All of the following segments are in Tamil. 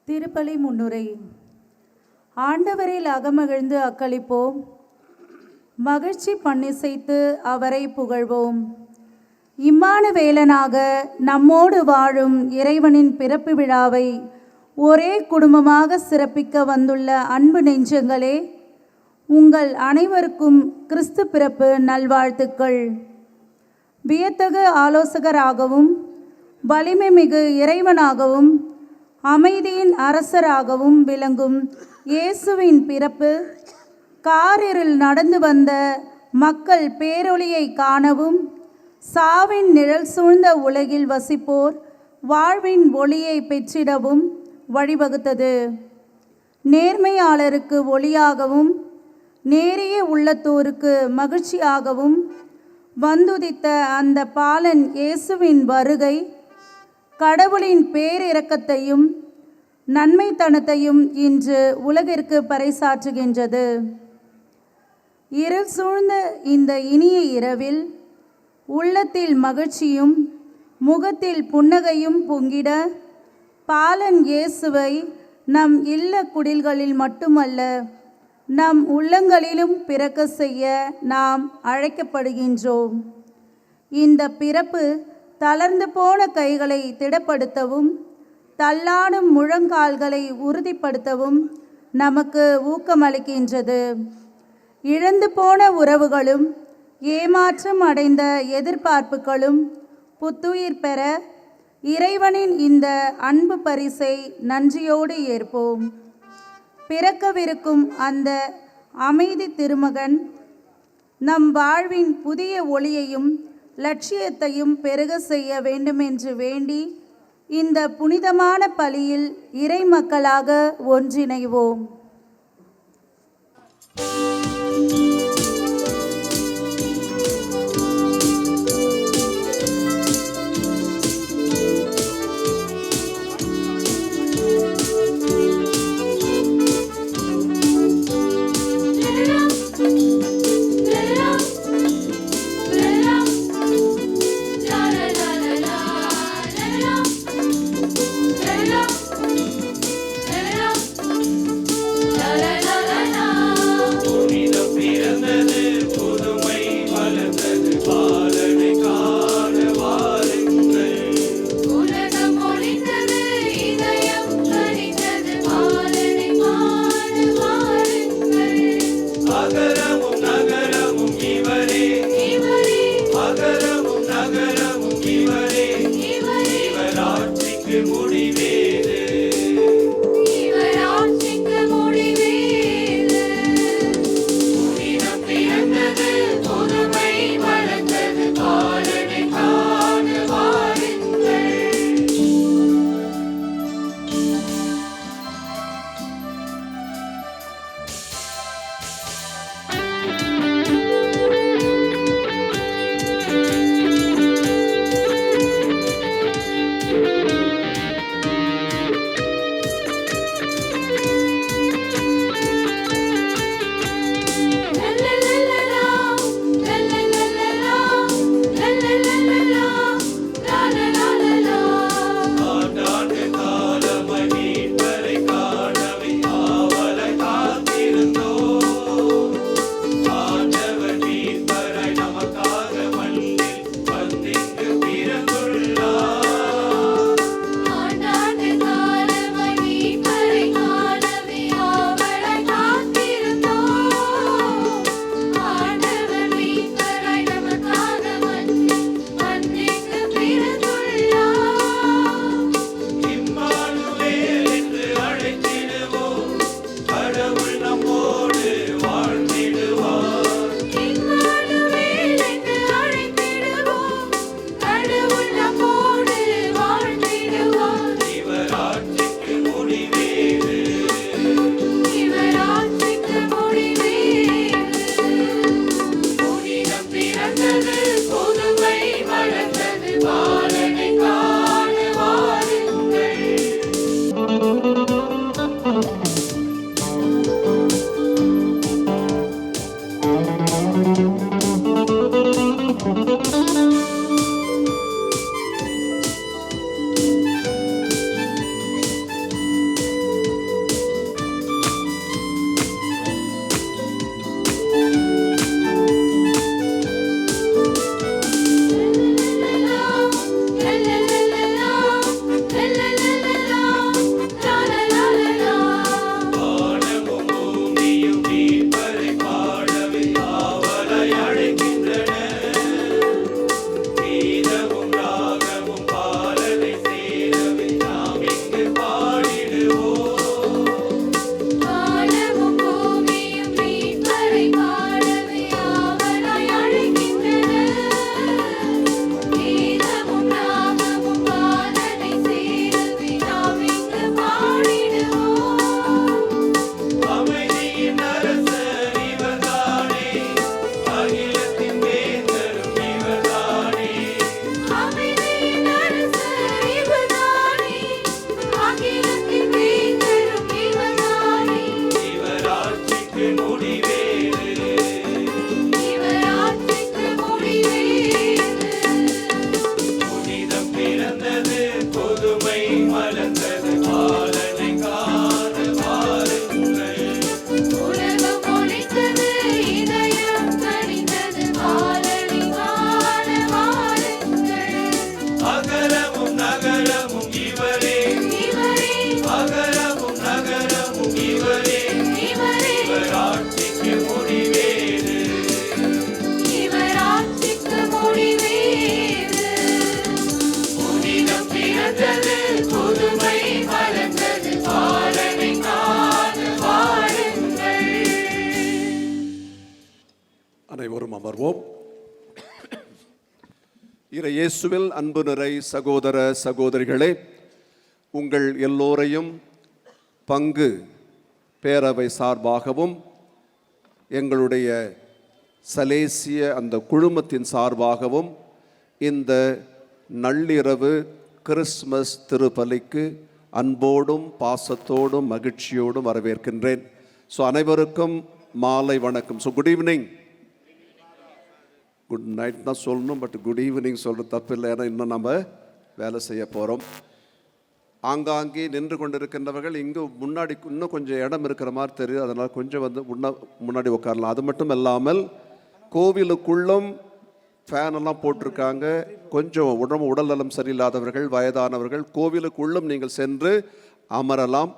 திருப்பலி முன்னுரை. ஆண்டவரில் அகமகிழ்ந்து அக்களிப்போம், மகிழ்ச்சி பண்ணிசைத்து அவரை புகழ்வோம். இம்மானுவேலனாக நம்மோடு வாழும் இறைவனின் பிறப்பு விழாவை ஒரே குடும்பமாக சிறப்பிக்க வந்துள்ள அன்பு நெஞ்சங்களே, உங்கள் அனைவருக்கும் கிறிஸ்து பிறப்பு நல்வாழ்த்துக்கள். வியத்தகு ஆலோசகராகவும் வலிமை மிகு இறைவனாகவும் அமைதியின் அரசராகவும் விளங்கும் இயேசுவின் பிறப்பு காரிருள் நடந்து வந்த மக்கள் பேரொளியை காணவும், சாவின் நிழல் சூழ்ந்த உலகில் வசிப்போர் வாழ்வின் ஒளியை பெற்றிடவும் வழிவகுத்தது. நேர்மையாளருக்கு ஒளியாகவும் நேரிய உள்ளத்தோருக்கு மகிழ்ச்சியாகவும் வந்துதித்த அந்த பாலன் இயேசுவின் வருகை கடவுளின் பேரிரக்கத்தையும் நன்மைத்தனத்தையும் இன்று உலகிற்கு பறைசாற்றுகின்றது. இருள் சூழ்ந்த இந்த இனிய இரவில் உள்ளத்தில் மகிழ்ச்சியும் முகத்தில் புன்னகையும் பொங்கிட பாலன் இயேசுவை நம் இல்ல குடில்களில் மட்டுமல்ல, நம் உள்ளங்களிலும் பிறக்க செய்ய நாம் அழைக்கப்படுகின்றோம். இந்த பிறப்பு தளர்ந்து போன கைகளை திடப்படுத்தவும், தள்ளாடும் முழங்கால்களை உறுதிப்படுத்தவும் நமக்கு ஊக்கமளிக்கின்றது. இழந்து போன உறவுகளும் ஏமாற்றம் அடைந்த எதிர்பார்ப்புகளும் புத்துயிர் பெற இறைவனின் இந்த அன்பு பரிசை நன்றியோடு ஏற்போம். பிறக்கவிருக்கும் அந்த அமைதி திருமகன் நம் வாழ்வின் புதிய ஒளியையும் லட்சியத்தையும் பெருக செய்ய வேண்டுமென்று வேண்டி இந்த புனிதமான பலியில் இறை மக்களாக ஒன்றிணைவோம். Thank you. அமர்வோம். இயேசுவில் அன்பு நிறை சகோதர சகோதரிகளே, உங்கள் எல்லோரையும் பங்கு பேரவை சார்பாகவும் எங்களுடைய சலேசிய அந்த குழுமத்தின் சார்பாகவும் இந்த நள்ளிரவு கிறிஸ்மஸ் திருப்பலிக்கு அன்போடும் பாசத்தோடும் மகிழ்ச்சியோடும் வரவேற்கின்றேன். ஸோ அனைவருக்கும் மாலை வணக்கம். So good evening. Good night தான் சொல்லணும், பட் குட் ஈவினிங் சொல்கிற தப்பு இல்லை, ஏன்னா இன்னும் நம்ம வேலை செய்ய போகிறோம். ஆங்காங்கே நின்று கொண்டிருக்கின்றவர்கள் இங்கு முன்னாடி இன்னும் கொஞ்சம் இடம் இருக்கிற மாதிரி தெரியுது, அதனால் கொஞ்சம் வந்து முன்னாடி உட்காரலாம். அது மட்டும் இல்லாமல் கோவிலுக்குள்ளும் ஃபேனெல்லாம் போட்டிருக்காங்க. கொஞ்சம் உடல் நலம் சரியில்லாதவர்கள், வயதானவர்கள் கோவிலுக்குள்ளும் நீங்கள் சென்று அமரலாம்.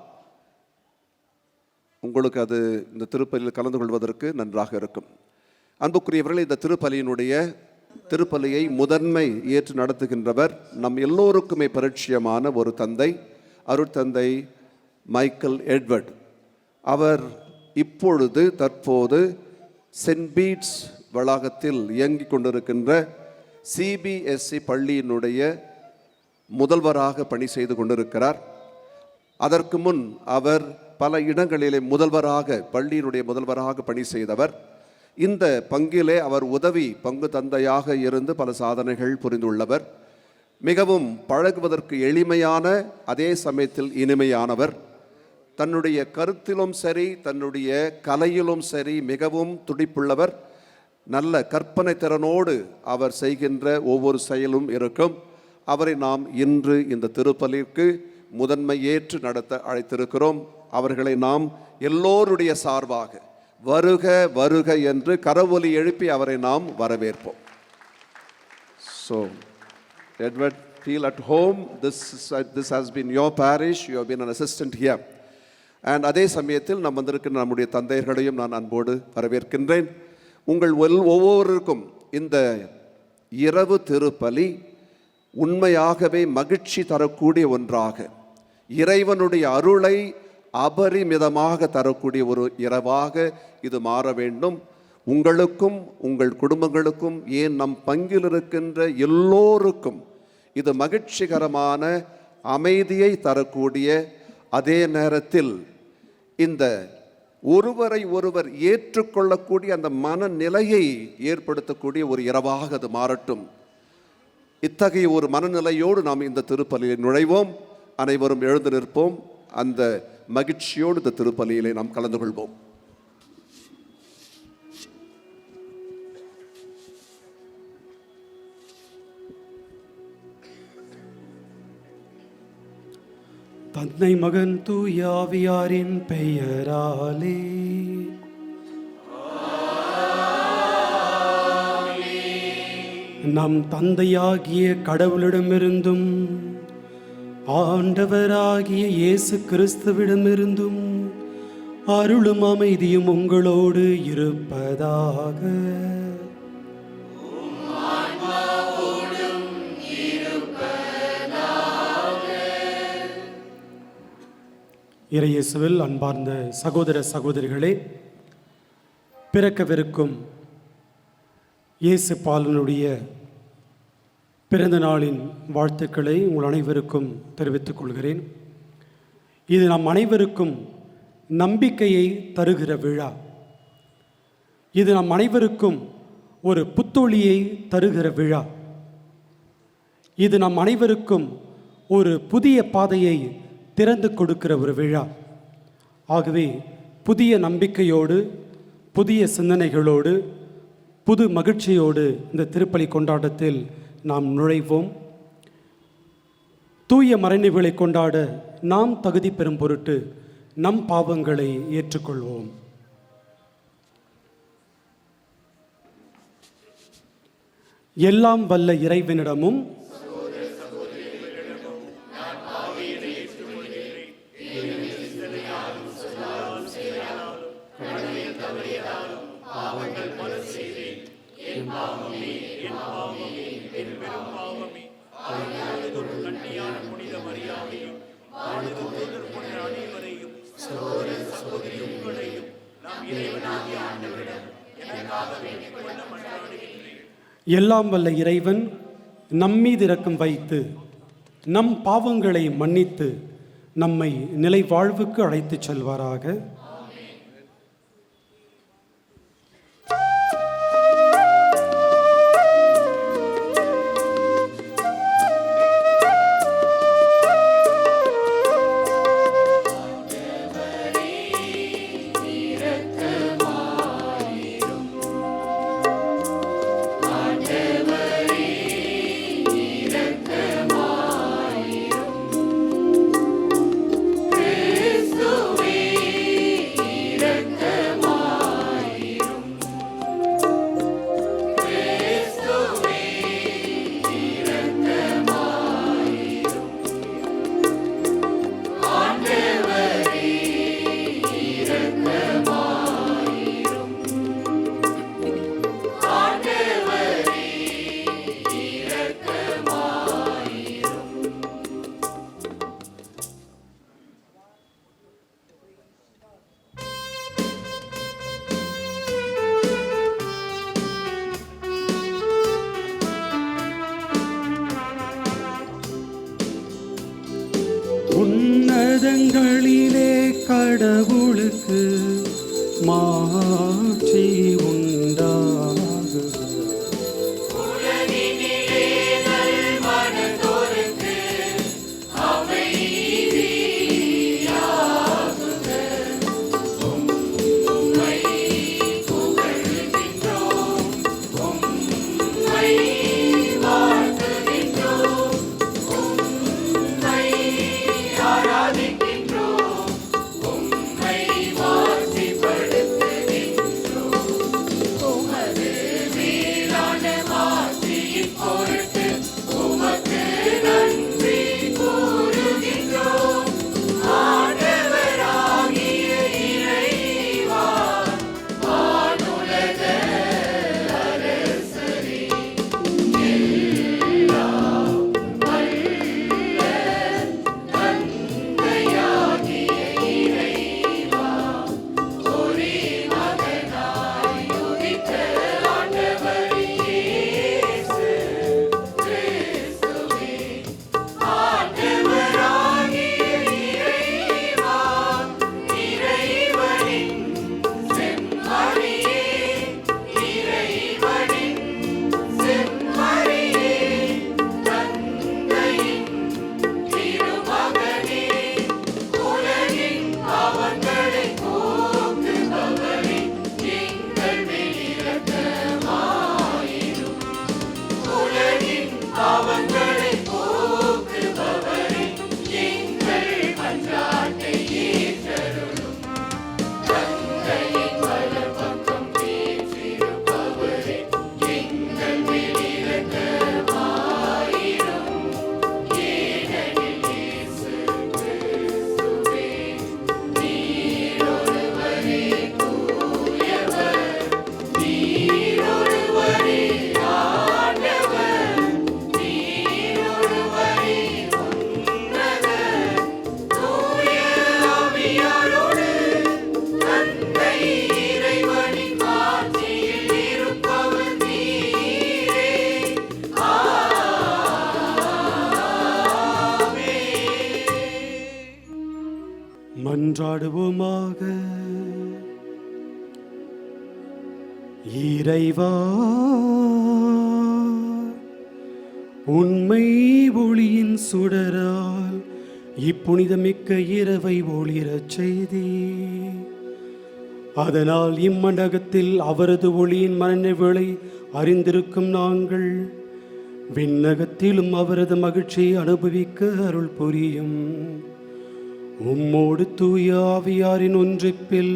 உங்களுக்கு அது இந்த திருப்பலியில் கலந்து கொள்வதற்கு நன்றாக இருக்கும். அன்புக்குரியவர்கள், இந்த திருப்பலியை முதன்மை ஏற்று நடத்துகின்றவர் நம் எல்லோருக்குமே பரிச்சயமான ஒரு தந்தை, அருட்தந்தை மைக்கேல் எட்வர்ட். அவர் தற்போது சென்ட் பீட்ஸ் வளாகத்தில் இயங்கிக் கொண்டிருக்கின்ற சிபிஎஸ்இ பள்ளியினுடைய முதல்வராக பணி செய்து கொண்டிருக்கிறார். அதற்கு முன் அவர் பல இடங்களிலே பள்ளியினுடைய முதல்வராக பணி செய்தவர். இந்த பங்கிலே அவர் உதவி பங்கு தந்தையாக இருந்து பல சாதனைகள் புரிந்துள்ளவர். மிகவும் பழகுவதற்கு எளிமையான, அதே சமயத்தில் இனிமையானவர். தன்னுடைய கருத்திலும் சரி, தன்னுடைய கலையிலும் சரி மிகவும் துடிப்புள்ளவர். நல்ல கற்பனை திறனோடு அவர் செய்கின்ற ஒவ்வொரு செயலும் இருக்கும். அவரை நாம் இன்று இந்த திருப்பலிக்கு முதன்மை ஏற்று நடத்த அழைத்திருக்கிறோம். அவர்களை நாம் எல்லோருடைய சார்பாக வருக வருக என்று கரவொலி எழுப்பி அவரை நாம் வரவேற்போம். So, Edward, feel at home. This has been your parish. You have been an assistant here. And அதே சமயத்தில் நாம் வந்திருக்கிற நம்முடைய தந்தையர்களையும் நான் அன்போடு வரவேற்கின்றேன். உங்கள் ஒவ்வொருவருக்கும் இந்த இரவு திருப்பலி உண்மையாகவே மகிழ்ச்சி தரக்கூடிய ஒன்றாக, இறைவனுடைய அருளை அபரிமிதமாக தரக்கூடிய ஒரு இரவாக இது மாற வேண்டும். உங்களுக்கும் உங்கள் குடும்பங்களுக்கும், ஏன் நம் பங்கில் இருக்கின்ற எல்லோருக்கும் இது மகிழ்ச்சிகரமான அமைதியை தரக்கூடிய, அதே நேரத்தில் இந்த ஒருவரை ஒருவர் ஏற்றுக்கொள்ளக்கூடிய அந்த மனநிலையை ஏற்படுத்தக்கூடிய ஒரு இரவாக அது மாறட்டும். இத்தகைய ஒரு மனநிலையோடு நாம் இந்த திருப்பலியை நுழைவோம். அனைவரும் எழுந்து நிற்போம். அந்த மகிழ்ச்சியோடு இந்த திருப்பலியிலே நாம் கலந்து கொள்வோம். தந்தை மகன் தூய ஆவியாரின் பெயராலே நம் தந்தையாகிய கடவுளிடமிருந்தும் ஆண்டவராகிய இயேசு கிறிஸ்துவிடமிருந்தும் அருளும் அமைதியும் உங்களோடு இருப்பதாக. இறையேசுவில் அன்பார்ந்த சகோதர சகோதரிகளே, பிறக்கவிருக்கும் இயேசு பாலனுடைய பிறந்த நாளின் வாழ்த்துக்களை உங்கள் அனைவருக்கும் தெரிவித்துக் கொள்கிறேன். இது நம் அனைவருக்கும் நம்பிக்கையை தருகிற விழா. இது நம் அனைவருக்கும் ஒரு புத்தொழியை தருகிற விழா. இது நம் அனைவருக்கும் ஒரு புதிய பாதையை திறந்து கொடுக்கிற ஒரு விழா. ஆகவே புதிய நம்பிக்கையோடு, புதிய சிந்தனைகளோடு, புது மகிழ்ச்சியோடு இந்த திருப்பலி கொண்டாட்டத்தில் நாம் நுழைவோம். தூய மறைநிகழ்வை கொண்டாட நாம் தகுதி பெறும் பொருட்டு நம் பாவங்களை ஏற்றுக்கொள்வோம். எல்லாம் வல்ல இறைவனிடமும் எல்லாம் வல்ல இறைவன் நம்மீது இரக்கம் வைத்து நம் பாவங்களை மன்னித்து நம்மை நிலை வாழ்வுக்கு அழைத்துச் செல்வாராக. உன்னதங்களிலே கடவுளுக்கு மாட்சி உண்டாகுக. மன்றாடுவோமாக. இறைவா, உண்மை ஒளியின் சுடரால் இப்புனிதமிக்க இரவை ஒளிரச் செய்தே, அதனால் இம்மண்டகத்தில் அவரது ஒளியின் மறைவுகளை அறிந்திருக்கும் நாங்கள் விண்ணகத்திலும் அவரது மகிழ்ச்சியை அனுபவிக்க அருள் புரியும். உம்மோடு தூய ஆவியாரின் ஒன்றிப்பில்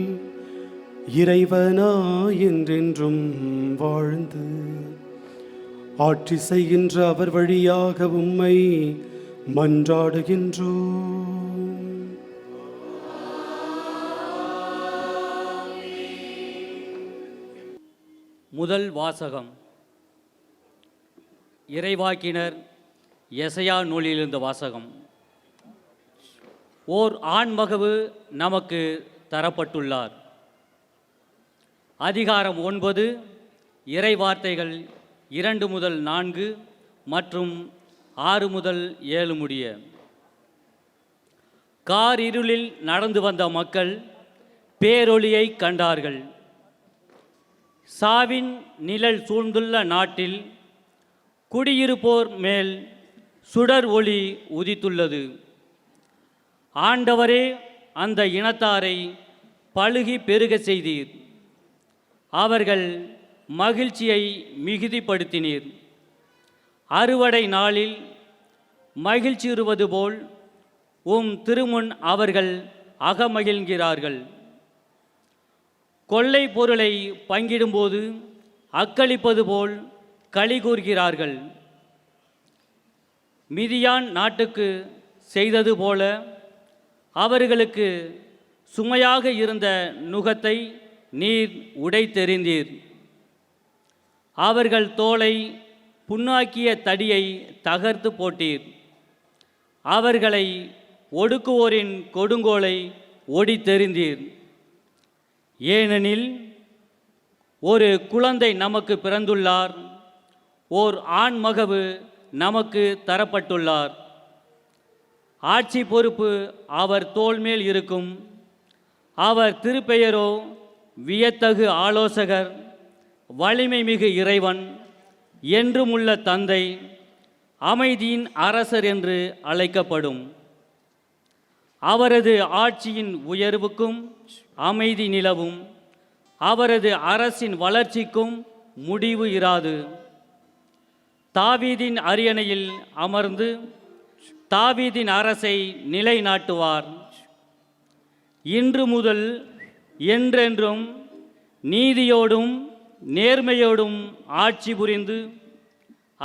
இறைவனா என்றென்றும் வாழ்ந்து ஆட்சி செய்கின்ற அவர் வழியாக உம்மை மன்றாடுகின்றோம். முதல் வாசகம். இறைவாக்கினர் எசையா நூலிலிருந்து வாசகம். ஓர் ஆண்மகவு நமக்கு தரப்பட்டுள்ளார். அதிகாரம் 9 இறை வார்த்தைகள் 2 முதல் 4 மற்றும் 6 முதல் 7 முடிய. கார் இருளில் நடந்து வந்த மக்கள் பேரொளியை கண்டார்கள். சாவின் நிழல் சூழ்ந்துள்ள நாட்டில் குடியிருப்போர் மேல் சுடர் ஒளி உதித்துள்ளது. ஆண்டவரே, அந்த இனத்தாரை பலுகி பெருக செய்தீர். அவர்கள் மகிழ்ச்சியை மிகுதிப்படுத்தினீர். அறுவடை நாளில் மகிழ்ச்சியுறுவது போல் திருமுன் அவர்கள் அகமகிழ்கிறார்கள். கொள்ளை பொருளை பங்கிடும்போது அக்களிப்பது போல் களி கூர்கிறார்கள். மிதியான் நாட்டுக்கு செய்தது போல அவர்களுக்கு சுமையாக இருந்த நுகத்தை நீர் உடைத்தெறிந்தீர். அவர்கள் தோலை புண்ணாக்கிய தடியை தகர்த்து போட்டீர். அவர்களை ஒடுக்குவோரின் கொடுங்கோலை ஒடித்தெறிந்தீர். ஏனெனில் ஒரு குழந்தை நமக்கு பிறந்துள்ளார், ஓர் ஆண் மகவு நமக்கு தரப்பட்டுள்ளார். ஆட்சி பொறுப்பு அவர் தோள் மேல் இருக்கும். அவர் திருப்பெயரோ வியத்தகு ஆலோசகர், வலிமை மிகு இறைவன், என்றும் உள்ள தந்தை, அமைதியின் அரசர் என்று அழைக்கப்படும். அவரது ஆட்சியின் உயர்வுக்கும் அமைதி நிலவும். அவரது அரசின் வளர்ச்சிக்கும் முடிவு இராது. தாவீதின் அரியணையில் அமர்ந்து தாவீதின் அரசை நிலைநாட்டுவார். இன்று முதல் என்றென்றும் நீதியோடும் நேர்மையோடும் ஆட்சி புரிந்து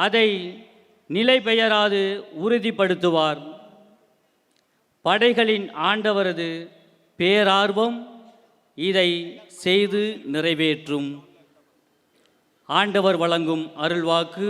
அதை நிலை பெயராது உறுதிப்படுத்துவார். படைகளின் ஆண்டவரது பேரார்வம் இதை செய்து நிறைவேற்றும். ஆண்டவர் வழங்கும் அருள்வாக்கு.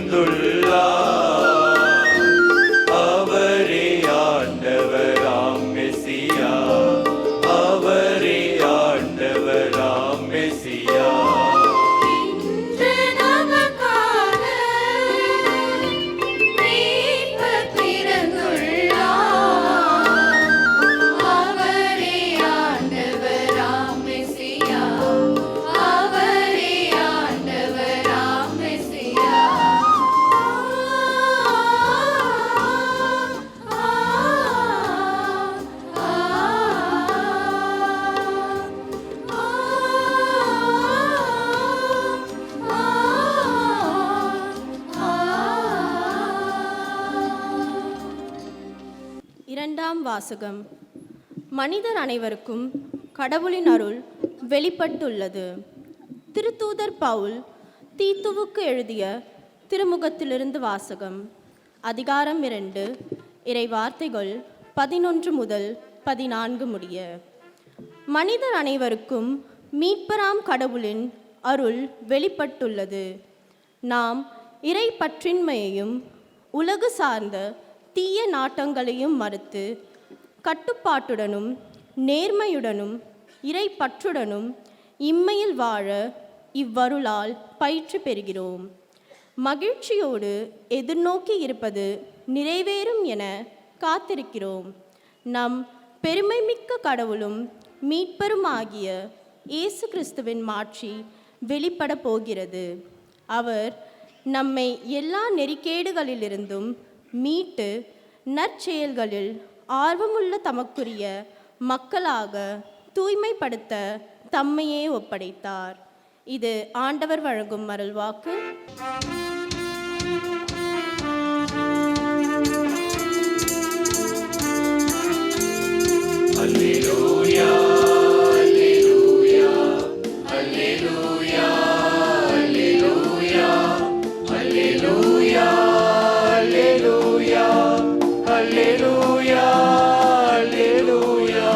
பிறந்துள்ளார். அவரே ஆண்டவராம் மெசியா, அவரே ஆண்டவராம் மெசியா. இன்று நமக்காக மீட்பர் பிறந்துள்ளார். அவரே ஆண்டவராம் மெசியா, அவரே ஆண்டவராம் மெசியா. இரண்டாம் வாசகம். மனிதர் அனைவருக்கும் கடவுளின் அருள் வெளிப்பட்டுள்ளது. திருத்தூதர் பவுல் தீத்துவுக்கு எழுதிய திருமுகத்திலிருந்து வாசகம். அதிகாரம் 2, இறை வார்த்தைகள் 11 முதல் 14 முடிய. மனிதர் அனைவருக்கும் மீட்பராம் கடவுளின் அருள் வெளிப்பட்டுள்ளது. நாம் இறை பற்றின்மையையும் உலகு சார்ந்த தீய நாட்டங்களையும் மறுத்து கட்டுப்பாட்டுடனும் நேர்மையுடனும் இறை பற்றுடனும் இம்மையில் வாழ இவ்வருளால் பயிற்சி பெறுகிறோம். மகிழ்ச்சியோடு எதிர்நோக்கி இருப்பது நிறைவேறும் என காத்திருக்கிறோம். நம் பெருமைமிக்க கடவுளும் மீட்பரும் ஆகிய இயேசு கிறிஸ்துவின் மாட்சி வெளிப்பட போகிறது. அவர் நம்மை எல்லா நெறிக்கேடுகளிலிருந்தும் மீட்டு நற்செயல்களில் ஆர்வமுள்ள தமக்குரிய மக்களாக தூய்மைப்படுத்த தம்மையே ஒப்படைத்தார். இது ஆண்டவர் வழங்கும் அருள்வாக்கு. அல்லேலூயா, அல்லேலூயா, அல்லேலூயா, அல்லேலூயா, அல்லேலூயா, அல்லேலூயா, அல்லேலூயா, அல்லேலூயா.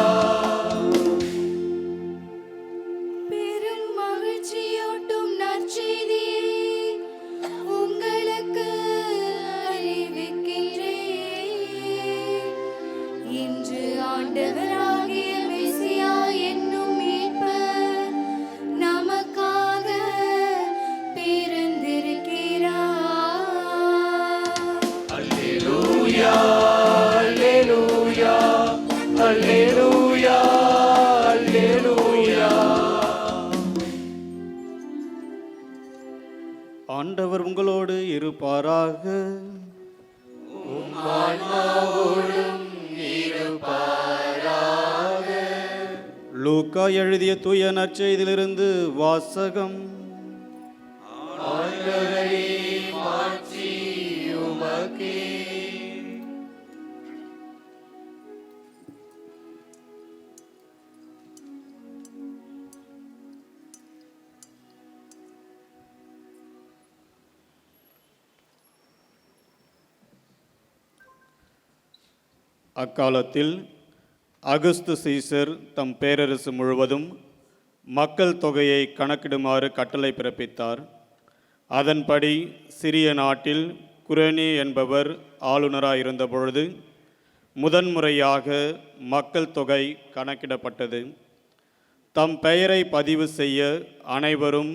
பெரும் மகிழ்ச்சியூட்டும் நற்செய்தியை உங்களுக்கு அறிவிக்கின்றேன். இன்று ஆண்டவராகிய மெசியா என்னும் மீட்பர் நமக்காக பிறந்திருக்கிறார். அல்லேலூயா, அல்லேலூயா, அல்லேலூயா, அல்லேலூயா. ஆண்டவர் உங்களோடு இருப்பாராக. லூக்கா எழுதிய தூய நற்செய்தியிலிருந்து வாசகம். அக்காலத்தில் அகுஸ்து சீசர் தம் பேரரசு முழுவதும் மக்கள் தொகையை கணக்கிடுமாறு கட்டளை பிறப்பித்தார். அதன்படி சிறிய நாட்டில் குரேனி என்பவர் ஆளுநராக இருந்தபொழுது முதன்முறையாக மக்கள் தொகை கணக்கிடப்பட்டது. தம் பெயரை பதிவு செய்ய அனைவரும்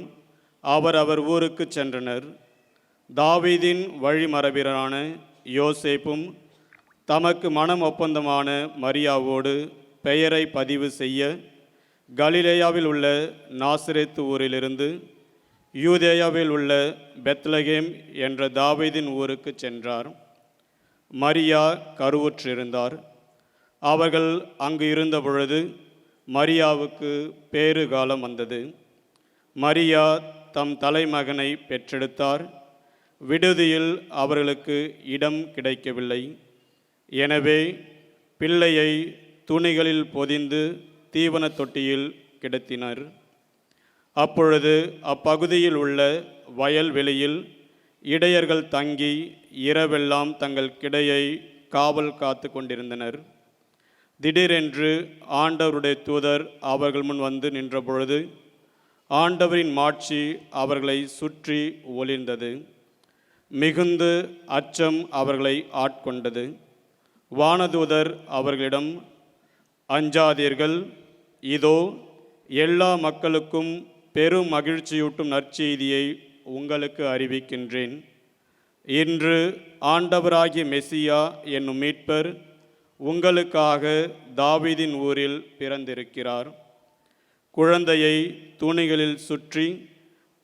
அவரவர் ஊருக்கு சென்றனர். தாவீதின் வழிமரபினரான யோசேப்பும் தமக்கு மனம் ஒப்பந்தமான மரியாவோடு பெயரை பதிவு செய்ய கலிலேயாவில் உள்ள நாசரேத்து ஊரிலிருந்து யூதேயாவில் உள்ள பெத்லகேம் என்ற தாவீதின் ஊருக்கு சென்றார். மரியா கருவுற்றிருந்தார். அவர்கள் அங்கு இருந்தபொழுது மரியாவுக்கு பேறு காலம் வந்தது. மரியா தம் தலைமகனை பெற்றெடுத்தார். விடுதியில் அவர்களுக்கு இடம் கிடைக்கவில்லை. எனவே பிள்ளையை துணிகளில் பொதிந்து தீவன தொட்டியில் கிடத்தினர். அப்பொழுது அப்பகுதியில் உள்ள வயல்வெளியில் இடையர்கள் தங்கி இரவெல்லாம் தங்கள் கிடையை காவல் காத்து கொண்டிருந்தனர். திடீரென்று ஆண்டவருடைய தூதர் அவர்கள் முன் வந்து நின்றபொழுது ஆண்டவரின் மாட்சி அவர்களை சுற்றி ஒளிர்ந்தது. மிகுந்து அச்சம் அவர்களை ஆட்கொண்டது. வானதூதர் அவர்களிடம், அஞ்சாதீர்கள், இதோ எல்லா மக்களுக்கும் பெரும் மகிழ்ச்சியூட்டும் நற்செய்தியை உங்களுக்கு அறிவிக்கின்றேன். இன்று ஆண்டவராகிய மெசியா என்னும் மீட்பர் உங்களுக்காக தாவீதின் ஊரில் பிறந்திருக்கிறார். குழந்தையை தூணிகளில் சுற்றி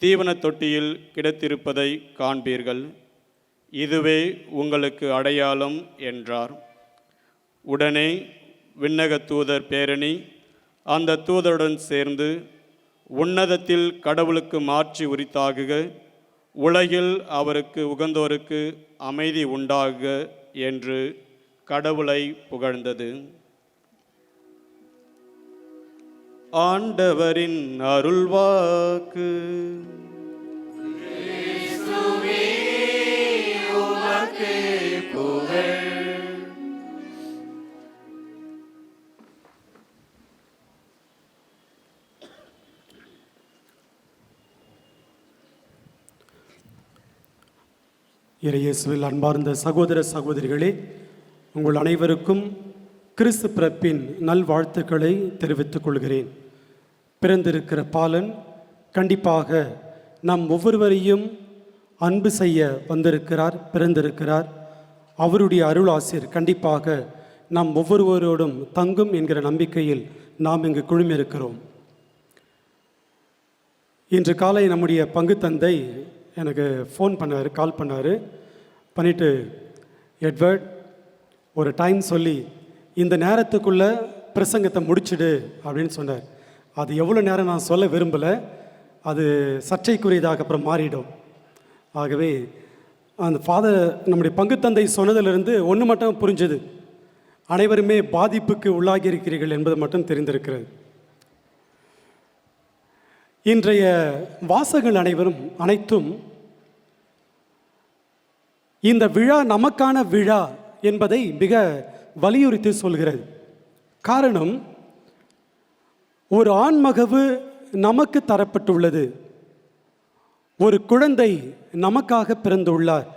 தீவனத் தொட்டியில் கிடத்திருப்பதை காண்பீர்கள். இதுவே உங்களுக்கு அடையாளம் என்றார். உடனே விண்ணக தூதர் பேரணி அந்த தூதருடன் சேர்ந்து, உன்னதத்தில் கடவுளுக்கு மாட்சி உரித்தாகுக, உலகில் அவருக்கு உகந்தோருக்கு அமைதி உண்டாகுக என்று கடவுளை புகழ்ந்தது. ஆண்டவரின் அருள்வாக்கு. இறையேசுவில் அன்பார்ந்த சகோதர சகோதரிகளே, உங்கள் அனைவருக்கும் கிறிஸ்து பிறப்பின் நல்வாழ்த்துக்களை தெரிவித்துக் கொள்கிறேன். பிறந்திருக்கிற பாலன் கண்டிப்பாக நம் ஒவ்வொருவரையும் அன்பு செய்ய வந்திருக்கிறார், பிறந்திருக்கிறார். அவருடைய அருளாசிர் கண்டிப்பாக நம் ஒவ்வொருவரோடும் தங்கும் என்கிற நம்பிக்கையில் நாம் இங்கு குழுமியிருக்கிறோம். இன்று காலை நம்முடைய பங்கு தந்தை எனக்கு ஃபோன் பண்ணார், கால் பண்ணிவிட்டு, எட்வர்ட், ஒரு டைம் சொல்லி இந்த நேரத்துக்குள்ளே பிரசங்கத்தை முடிச்சிடு அப்படின்னு சொன்னார். அது எவ்வளோ நேரம் நான் சொல்ல விரும்பலை, அது சர்ச்சைக்குரியதாக அப்புறம் மாறிடும். ஆகவே அந்த ஃபாதர் நம்முடைய பங்கு தந்தை சொன்னதிலிருந்து ஒன்று மட்டும் புரிஞ்சுது, அனைவருமே பாதிப்புக்கு உள்ளாகி இருக்கிறீர்கள் என்பது மட்டும் தெரிந்திருக்கிறது. இன்றைய வாசகங்கள் அனைத்தும் இந்த விழா நமக்கான விழா என்பதை மிக வலியுறுத்தி சொல்கிறது. காரணம், ஒரு ஆண்மகவு நமக்கு தரப்பட்டுள்ளது, ஒரு குழந்தை நமக்காக பிறந்துள்ளார்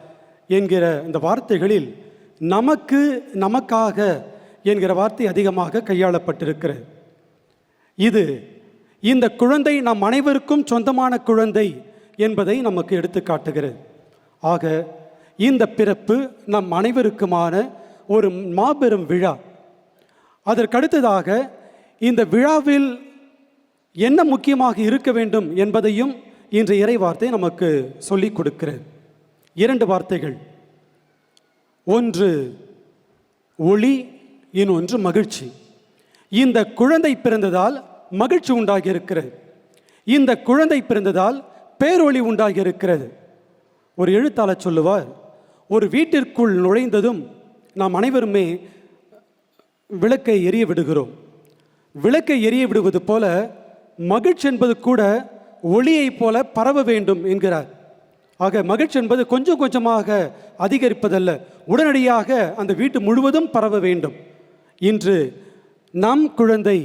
என்கிற இந்த வார்த்தைகளில் நமக்காக என்கிற வார்த்தை அதிகமாக கையாளப்பட்டிருக்கிறது. இந்த குழந்தை நம் அனைவருக்கும் சொந்தமான குழந்தை என்பதை நமக்கு எடுத்து காட்டுகிறது. ஆக இந்த பிறப்பு நம் அனைவருக்குமான ஒரு மாபெரும் விழா. அதற்கடுத்ததாக இந்த விழாவில் என்ன முக்கியமாக இருக்க வேண்டும் என்பதையும் இன்று இறை வார்த்தை நமக்கு சொல்லிக் கொடுக்கிறது. 2 வார்த்தைகள், ஒன்று ஒளி, இன்னொன்று மகிழ்ச்சி. இந்த குழந்தை பிறந்ததால் மகிழ்ச்சி உண்டாகி இருக்கிறது, இந்த குழந்தை பிறந்ததால் பேரொளி உண்டாகி இருக்கிறது. ஒரு எழுத்தாளர் சொல்லுவார், ஒரு வீட்டிற்குள் நுழைந்ததும் நாம் அனைவருமே விளக்கை எரிய விடுகிறோம். விளக்கை எரிய விடுவது போல மகிழ்ச்சி என்பது கூட ஒளியைப் போல பரவ வேண்டும் என்கிறார். ஆக மகிழ்ச்சி என்பது கொஞ்சம் கொஞ்சமாக அதிகரிப்பதல்ல, உடனடியாக அந்த வீட்டு முழுவதும் பரவ வேண்டும். இன்று நம் குழந்தை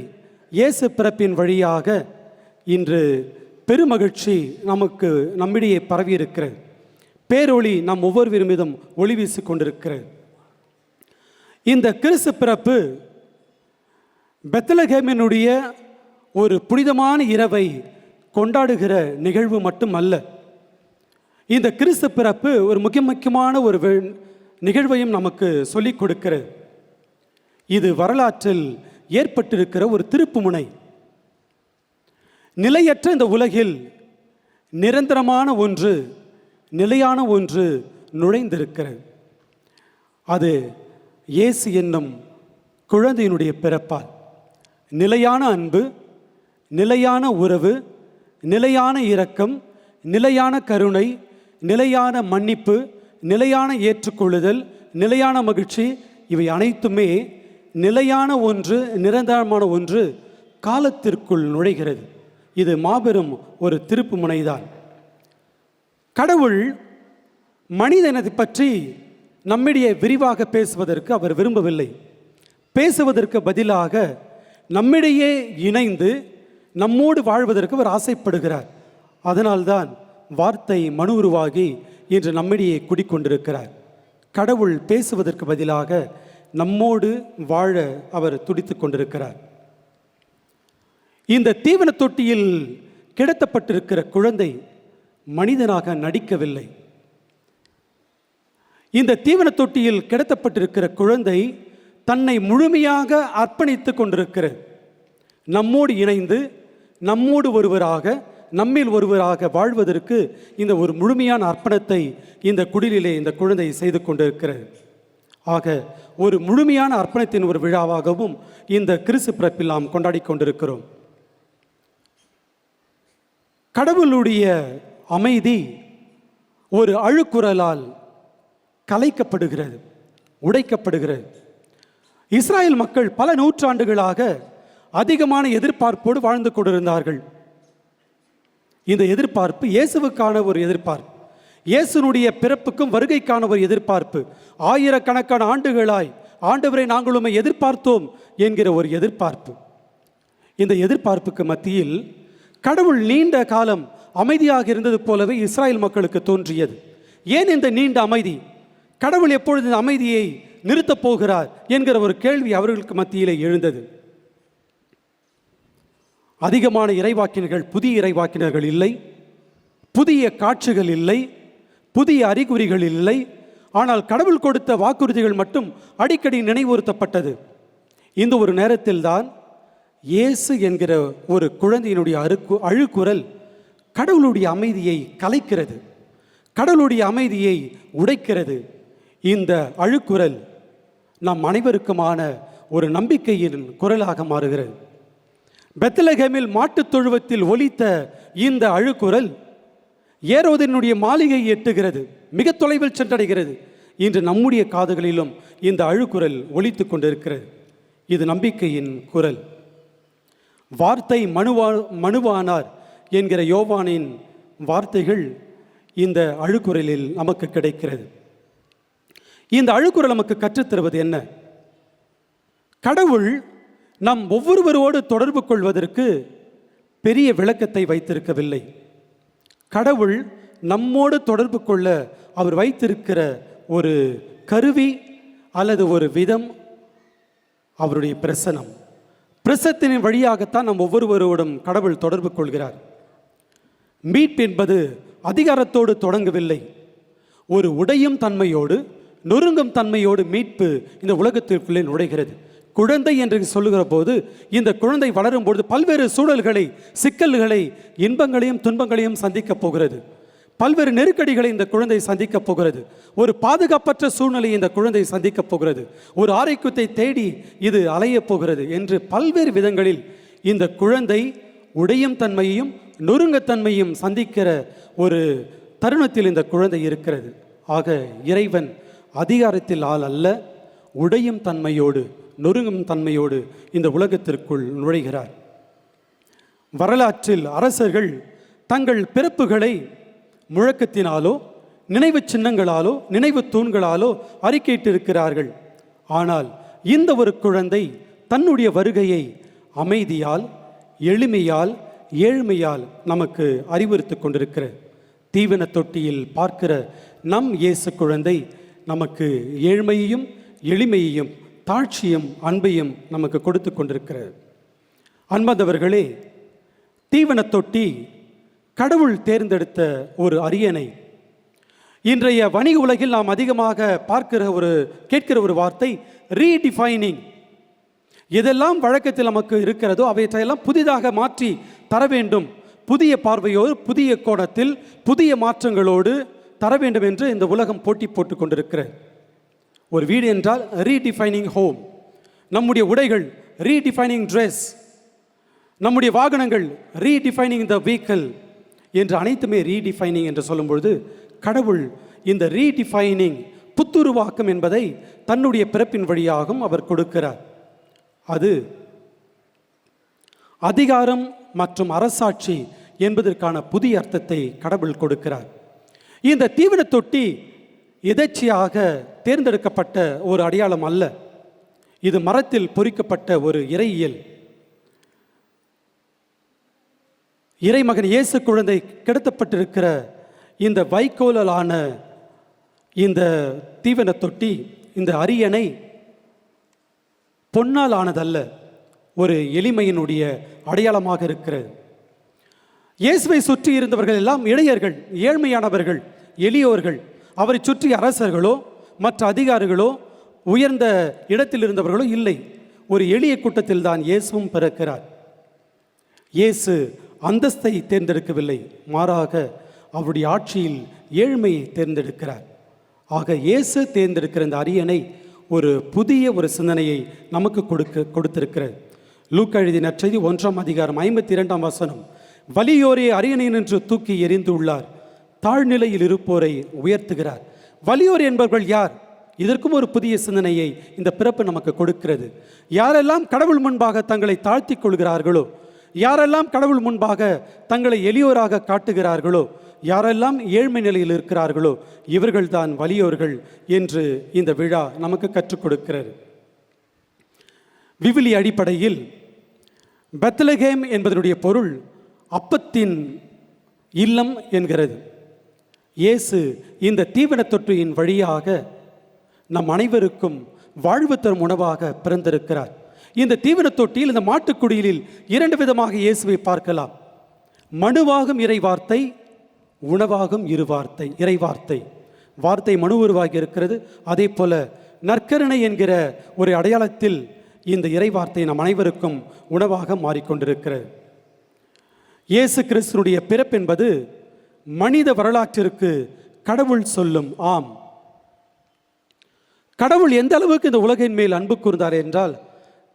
இயேசு பிறப்பின் வழியாக இன்று பெருமகிழ்ச்சி நம்மிடையே பரவி இருக்கிறது. பேரொளி நம் ஒவ்வொருவர் மீதும் ஒளி வீசி கொண்டிருக்கிறது. இந்த கிறிஸ்து பிறப்பு பெத்லகேமினுடைய ஒரு புனிதமான இரவை கொண்டாடுகிற நிகழ்வு மட்டும் அல்ல. இந்த கிறிஸ்து பிறப்பு ஒரு முக்கியமான ஒரு நிகழ்வையும் நமக்கு சொல்லிக் கொடுக்கிறது. இது வரலாற்றில் ஏற்பட்டிருக்கிற ஒரு திருப்புமுனை. நிலையற்ற இந்த உலகில் நிரந்தரமான ஒன்று, நிலையான ஒன்று நுழைந்திருக்கிறது. அது இயேசு என்னும் குழந்தையினுடைய பிறப்பால் நிலையான அன்பு, நிலையான உறவு, நிலையான இரக்கம், நிலையான கருணை, நிலையான மன்னிப்பு, நிலையான ஏற்றுக்கொள்ளுதல், நிலையான மகிழ்ச்சி, இவை அனைத்துமே நிலையான ஒன்று, நிரந்தரமான ஒன்று காலத்திற்குள் நுழைகிறது. இது மாபெரும் ஒரு திருப்பு முனைதான். கடவுள் மனிதனை பற்றி நம்மிடையே விரிவாக பேசுவதற்கு அவர் விரும்பவில்லை. பேசுவதற்கு பதிலாக நம்மிடையே இணைந்து நம்மோடு வாழ்வதற்கு அவர் ஆசைப்படுகிறார். அதனால்தான் வார்த்தை மனு உருவாகி இன்று நம்மிடையே குடிக்கொண்டிருக்கிறார். கடவுள் பேசுவதற்கு பதிலாக நம்மோடு வாழ அவர் துடித்து கொண்டிருக்கிறார். இந்த தீவன தொட்டியில் கிடத்தப்பட்டிருக்கிற குழந்தை மனிதனாக நடிக்கவில்லை. இந்த தீவன தொட்டியில் கிடத்தப்பட்டிருக்கிற குழந்தை தன்னை முழுமையாக அர்ப்பணித்து கொண்டிருக்கிறது. நம்மோடு இணைந்து நம்மோடு ஒருவராக நம்மில் ஒருவராக வாழ்வதற்கு இந்த ஒரு முழுமையான அர்ப்பணத்தை இந்த குடிலிலே இந்த குழந்தை செய்து கொண்டிருக்கிறது. ஆக ஒரு முழுமையான அர்ப்பணத்தின் ஒரு விழாவாகவும் இந்த கிறிஸ்து பிறப்பில் நாம் கொண்டாடி கொண்டிருக்கிறோம். கடவுளுடைய அமைதி ஒரு அழுக்குரலால் கலைக்கப்படுகிறது, உடைக்கப்படுகிறது. இஸ்ராயேல் மக்கள் பல நூற்றாண்டுகளாக அதிகமான எதிர்பார்ப்போடு வாழ்ந்து கொண்டிருந்தார்கள். இந்த எதிர்பார்ப்பு இயேசுவுக்கான ஒரு எதிர்பார்ப்பு, இயேசுனுடைய பிறப்புக்கும் வருகைக்கான ஒரு எதிர்பார்ப்பு. ஆயிரக்கணக்கான ஆண்டுகளாய் ஆண்டவரை நாங்கள் உம்மை எதிர்பார்த்தோம் என்கிற ஒரு எதிர்பார்ப்பு. இந்த எதிர்பார்ப்புக்கு மத்தியில் கடவுள் நீண்ட காலம் அமைதியாக இருந்தது போலவே இஸ்ராயேல் மக்களுக்கு தோன்றியது. ஏன் இந்த நீண்ட அமைதி? கடவுள் எப்பொழுது இந்த அமைதியை நிறுத்தப் போகிறார் என்கிற ஒரு கேள்வி அவர்களுக்கு மத்தியிலே எழுந்தது. அதிகமான இறைவாக்கினர்கள், புதிய இறைவாக்கினர்கள் இல்லை, புதிய காட்சிகள் இல்லை, புதிய அறிகுறிகள் இல்லை. ஆனால் கடவுள் கொடுத்த வாக்குறுதிகள் மட்டும் அடிக்கடி நினைவுறுத்தப்பட்டது. இந்த ஒரு நேரத்தில்தான் இயேசு என்கிற ஒரு குழந்தையினுடைய அழுக்குரல் கடவுளுடைய அமைதியை கலைக்கிறது, கடவுளுடைய அமைதியை உடைக்கிறது. இந்த அழுக்குரல் நம் அனைவருக்குமான ஒரு நம்பிக்கையின் குரலாக மாறுகிறது. பெத்லகேமில் மாட்டுத் தொழுவத்தில் ஒலித்த இந்த அழுக்குரல் ஏரோதினுடைய மாளிகையை எட்டுகிறது, மிக தொலைவில் சென்றடைகிறது. இன்று நம்முடைய காதுகளிலும் இந்த அழுக்குரல் ஒலித்து கொண்டிருக்கிறது. இது நம்பிக்கையின் குரல். வார்த்தை மனுவானார் என்கிற யோவானின் வார்த்தைகள் இந்த அழுக்குரலில் நமக்கு கிடைக்கிறது. இந்த அழுக்குரல் நமக்கு கற்றுத்தருவது என்ன? கடவுள் நம் ஒவ்வொருவரோடு தொடர்பு கொள்வதற்கு பெரிய விளக்கத்தை வைத்திருக்கவில்லை. கடவுள் நம்மோடு தொடர்பு கொள்ள அவர் வைத்திருக்கிற ஒரு கருவி அல்லது ஒரு விதம் அவருடைய பிரசனம். பிரசத்தின் வழியாகத்தான் நம் ஒவ்வொருவரோடும் கடவுள் தொடர்பு கொள்கிறார். மீட்பு என்பது அதிகாரத்தோடு தொடங்கவில்லை. ஒரு உடையும் தன்மையோடு, நொறுங்கும் தன்மையோடு மீட்பு இந்த உலகத்திற்குள்ளே நுழைகிறது. குழந்தை என்று சொல்லுகிற போது இந்த குழந்தை வளரும் பொழுது பல்வேறு சூழல்களை, சிக்கல்களை, இன்பங்களையும் துன்பங்களையும் சந்திக்கப் போகிறது. பல்வேறு நெருக்கடிகளை இந்த குழந்தை சந்திக்கப் போகிறது. ஒரு பாதுகாப்பற்ற சூழ்நிலையை இந்த குழந்தை சந்திக்கப் போகிறது. ஒரு ஆரோக்கியத்தை தேடி இது அலையப் போகிறது என்று பல்வேறு விதங்களில் இந்த குழந்தை உடையும் தன்மையையும் நொறுங்கத்தன்மையும் சந்திக்கிற ஒரு தருணத்தில் இந்த குழந்தை இருக்கிறது. ஆக இறைவன் அதிகாரத்தில் ஆள் அல்ல, உடையும் தன்மையோடு, நொறுங்கும் தன்மையோடு இந்த உலகத்திற்குள் நுழைகிறார். வரலாற்றில் அரசர்கள் தங்கள் பிறப்புகளை முழக்கத்தினாலோ, நினைவு சின்னங்களாலோ, நினைவு தூண்களாலோ அறிக்கையிட்டிருக்கிறார்கள். ஆனால் இந்த ஒரு குழந்தை தன்னுடைய வருகையை அமைதியால், எளிமையால், ஏழ்மையால் நமக்கு அறிவுறுத்தி கொண்டிருக்கிறது. தீவன தொட்டியில் பார்க்கிற நம் இயேசு குழந்தை நமக்கு ஏழ்மையையும் எளிமையையும் தாழ்ச்சியும் அன்பையும் நமக்கு கொடுத்து கொண்டிருக்கிறது. அன்பந்தவர்களே, தீவன தொட்டி கடவுள் தேர்ந்தெடுத்த ஒரு அரியணை. இன்றைய வணிக உலகில் நாம் அதிகமாக கேட்கிற ஒரு வார்த்தை ரீடிஃபைனிங். எதெல்லாம் வழக்கத்தில் நமக்கு இருக்கிறதோ அவையெல்லாம் புதிதாக மாற்றி தர வேண்டும், புதிய பார்வையோடு, புதிய கோணத்தில், புதிய மாற்றங்களோடு தர வேண்டும் என்று இந்த உலகம் போட்டி போட்டு கொண்டிருக்கிறது. ஒரு வீடு என்றால் ரீடிஃபைனிங் ஹோம், நம்முடைய உடைகள் ரீடிஃபைனிங் ட்ரெஸ், நம்முடைய வாகனங்கள் ரீடிஃபைனிங் த வெஹிக்கிள் என்று அனைத்துமே ரீடிஃபைனிங் என்று சொல்லும் பொழுது கடவுள் இந்த ரீடிஃபைனிங், புத்துருவாக்கம் என்பதை தன்னுடைய பிறப்பின் வழியாகவும் அவர் கொடுக்கிறார். அது அதிகாரம் மற்றும் அரசாட்சி என்பதற்கான புதிய அர்த்தத்தை கடவுள் கொடுக்கிறார். இந்த தீவன தொட்டி எதேச்சையாக தேர்ந்தெடுக்கப்பட்ட ஒரு அடையாளம் அல்ல. இது மரத்தில் பொறிக்கப்பட்ட ஒரு இறையியல். இறைமகன் இயேசு குழந்தை கிடத்தப்பட்டிருக்கிற இந்த வைக்கோலான இந்த தீவன தொட்டி, இந்த அரியணை பொன்னால் ஆனதல்ல, ஒரு எளிமையினுடைய அடையாளமாக இருக்கிறது. இயேசுவை சுற்றி இருந்தவர்கள் எல்லாம் இடையர்கள், ஏழ்மையானவர்கள், எளியோர்கள். அவரை சுற்றி அரசர்களோ மற்ற அதிகாரிகளோ உயர்ந்த இடத்தில் இருந்தவர்களோ இல்லை. ஒரு எளிய கூட்டத்தில் தான் இயேசுவும் பிறக்கிறார். இயேசு அந்தஸ்தை தேர்ந்தெடுக்கவில்லை, மாறாக அவருடைய ஆட்சியில் ஏழ்மையை தேர்ந்தெடுக்கிறார். ஆக இயேசு தேர்ந்தெடுக்கிற இந்த அரியணை ஒரு புதிய ஒரு சிந்தனையை நமக்கு கொடுத்திருக்கிறது. லூக்கா எழுதிய நற்செய்தி 1ஆம் அதிகாரம் 52ஆம் வசனம், வலியோரை அரியணை நின்று தூக்கி எறிந்துள்ளார், தாழ்நிலையில் இருப்போரை உயர்த்துகிறார். வலியோர் என்பவர்கள் யார்? இதற்கும் ஒரு புதிய சிந்தனையை இந்த பிறப்பு நமக்கு கொடுக்கிறது. யாரெல்லாம் கடவுள் முன்பாக தங்களை தாழ்த்தி கொள்கிறார்களோ, யாரெல்லாம் கடவுள் முன்பாக தங்களை எளியோராக காட்டுகிறார்களோ, யாரெல்லாம் ஏழ்மை நிலையில் இருக்கிறார்களோ, இவர்கள்தான் வலியோர்கள் என்று இந்த விழா நமக்கு கற்றுக் கொடுக்கிறது. விவிலிய அடிப்படையில் பெத்லகேம் என்பதனுடைய பொருள் அப்பத்தின் இல்லம் என்கிறது. இயேசு இந்த தீவன தொட்டியின் வழியாக நம் அனைவருக்கும் வாழ்வு தரும் உணவாக பிறந்திருக்கிறார். இந்த தீவன தொட்டியில், இந்த மாட்டுக்குடியிலில் 2 விதமாக இயேசுவை பார்க்கலாம். மனுவாகும் இறைவார்த்தை, உணவாகும் இறைவார்த்தை. வார்த்தை மனு உருவாகி இருக்கிறது. அதே போல நற்கருணை என்கிற ஒரு அடையாளத்தில் இந்த இறைவார்த்தை நம் அனைவருக்கும் உணவாக மாறிக்கொண்டிருக்கிறது. இயேசு கிறிஸ்துனுடைய பிறப்பு என்பது மனித வரலாற்றிற்கு கடவுள் சொல்லும் ஆம். கடவுள் எந்த அளவுக்கு இந்த உலகின் மேல் அன்பு கூர்ந்தார் என்றால்,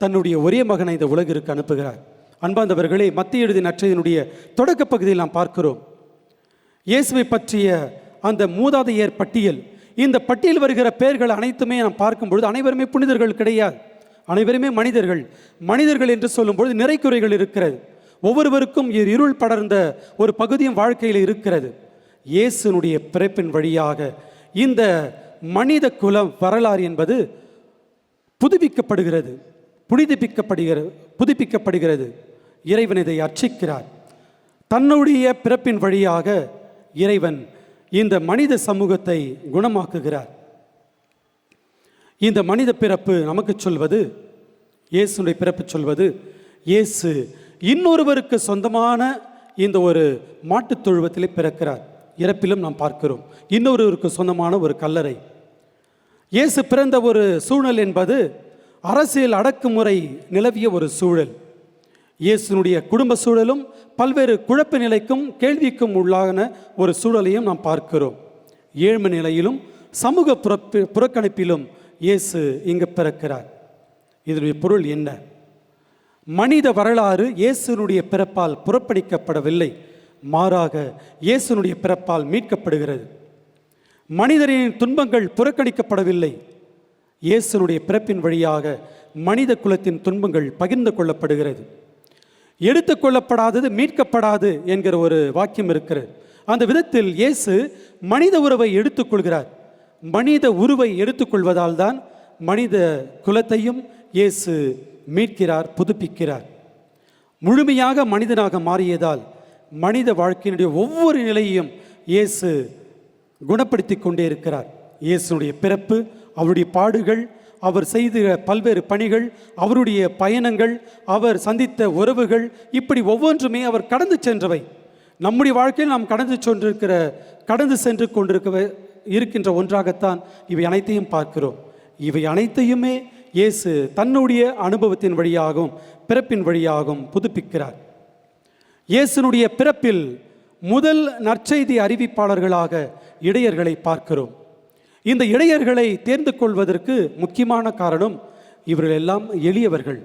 தன்னுடைய ஒரே மகனை இந்த உலகிற்கு அனுப்புகிறார். அன்பார்ந்தவர்களே, மத்திய எழுதிய நற்செய்தியினுடைய தொடக்க பகுதியில் நாம் பார்க்கிறோம் இயேசுவை பற்றிய அந்த மூதாதையர் பட்டியல். இந்த பட்டியல் வருகிற பெயர்கள் அனைத்துமே நாம் பார்க்கும்பொழுது அனைவருமே புனிதர்கள் கிடையாது, அனைவருமே மனிதர்கள். மனிதர்கள் என்று சொல்லும்பொழுது நிறைக்குறைகள் இருக்கிறது. ஒவ்வொருவருக்கும் இருள் படர்ந்த ஒரு பகுதியும் வாழ்க்கையில் இருக்கிறது. இயேசுனுடைய பிறப்பின் வழியாக இந்த மனித குலம் வரலாறு என்பது புதுப்பிக்கப்படுகிறது. இறைவன் இதை அர்ச்சிக்கிறார். தன்னுடைய பிறப்பின் வழியாக இறைவன் இந்த மனித சமூகத்தை குணமாக்குகிறார். இந்த மனித பிறப்பு நமக்கு சொல்வது, இயேசுடைய பிறப்பு சொல்வது, இயேசு இன்னொருவருக்கு சொந்தமான இந்த ஒரு மாட்டுத் தொழுவத்திலே பிறக்கிறார். இறப்பிலும் நாம் பார்க்கிறோம் இன்னொருவருக்கு சொந்தமான ஒரு கல்லறை. இயேசு பிறந்த ஒரு சூழல் என்பது அரசியல் அடக்குமுறை நிலவிய ஒரு சூழல். இயேசுனுடைய குடும்ப சூழலும் பல்வேறு குழப்ப நிலைக்கும் கேள்விக்கும் உள்ளான ஒரு சூழலையும் நாம் பார்க்கிறோம். ஏழ்மை நிலையிலும் சமூக புறக்கணிப்பிலும் இயேசு இங்கு பிறக்கிறார். இதனுடைய பொருள் என்ன? மனித வரலாறு இயேசுனுடைய பிறப்பால் புறக்கணிக்கப்படவில்லை, மாறாக இயேசுனுடைய பிறப்பால் மீட்கப்படுகிறது. மனிதரின் துன்பங்கள் புறக்கணிக்கப்படவில்லை, இயேசுனுடைய பிறப்பின் வழியாக மனித குலத்தின் துன்பங்கள் பகிர்ந்து கொள்ளப்படுகிறது. எடுத்துக்கொள்ளப்படாதது மீட்கப்படாது என்கிற ஒரு வாக்கியம் இருக்கிறது. அந்த விதத்தில் இயேசு மனித உறவை எடுத்துக்கொள்கிறார். மனித உருவை எடுத்துக்கொள்வதால் தான் மனித குலத்தையும் இயேசு மீட்கிறார், புதுப்பிக்கிறார். முழுமையாக மனிதனாக மாறியதால் மனித வாழ்க்கையினுடைய ஒவ்வொரு நிலையையும் இயேசு குணப்படுத்தி கொண்டே இருக்கிறார். இயேசுடைய பிறப்பு, அவருடைய பாடுகள், அவர் செய்த பல்வேறு பணிகள், அவருடைய பயணங்கள், அவர் சந்தித்த உறவுகள், இப்படி ஒவ்வொன்றுமே அவர் கடந்து சென்றவை. நம்முடைய வாழ்க்கையில் நாம் கடந்து சென்று இருக்கின்ற ஒன்றாகத்தான் இவை அனைத்தையும் பார்க்கிறோம். இவை அனைத்தையுமே இயேசு தன்னுடைய அனுபவத்தின் வழியாகவும் பிறப்பின் வழியாகவும் புதுப்பிக்கிறார். இயேசுனுடைய பிறப்பில் முதல் நற்செய்தி அறிவிப்பாளர்களாக இடையர்களை பார்க்கிறோம். இந்த இடையர்களை தேர்ந்து கொள்வதற்கு முக்கியமான காரணம், இவர்கள் எல்லாம் எளியவர்கள்,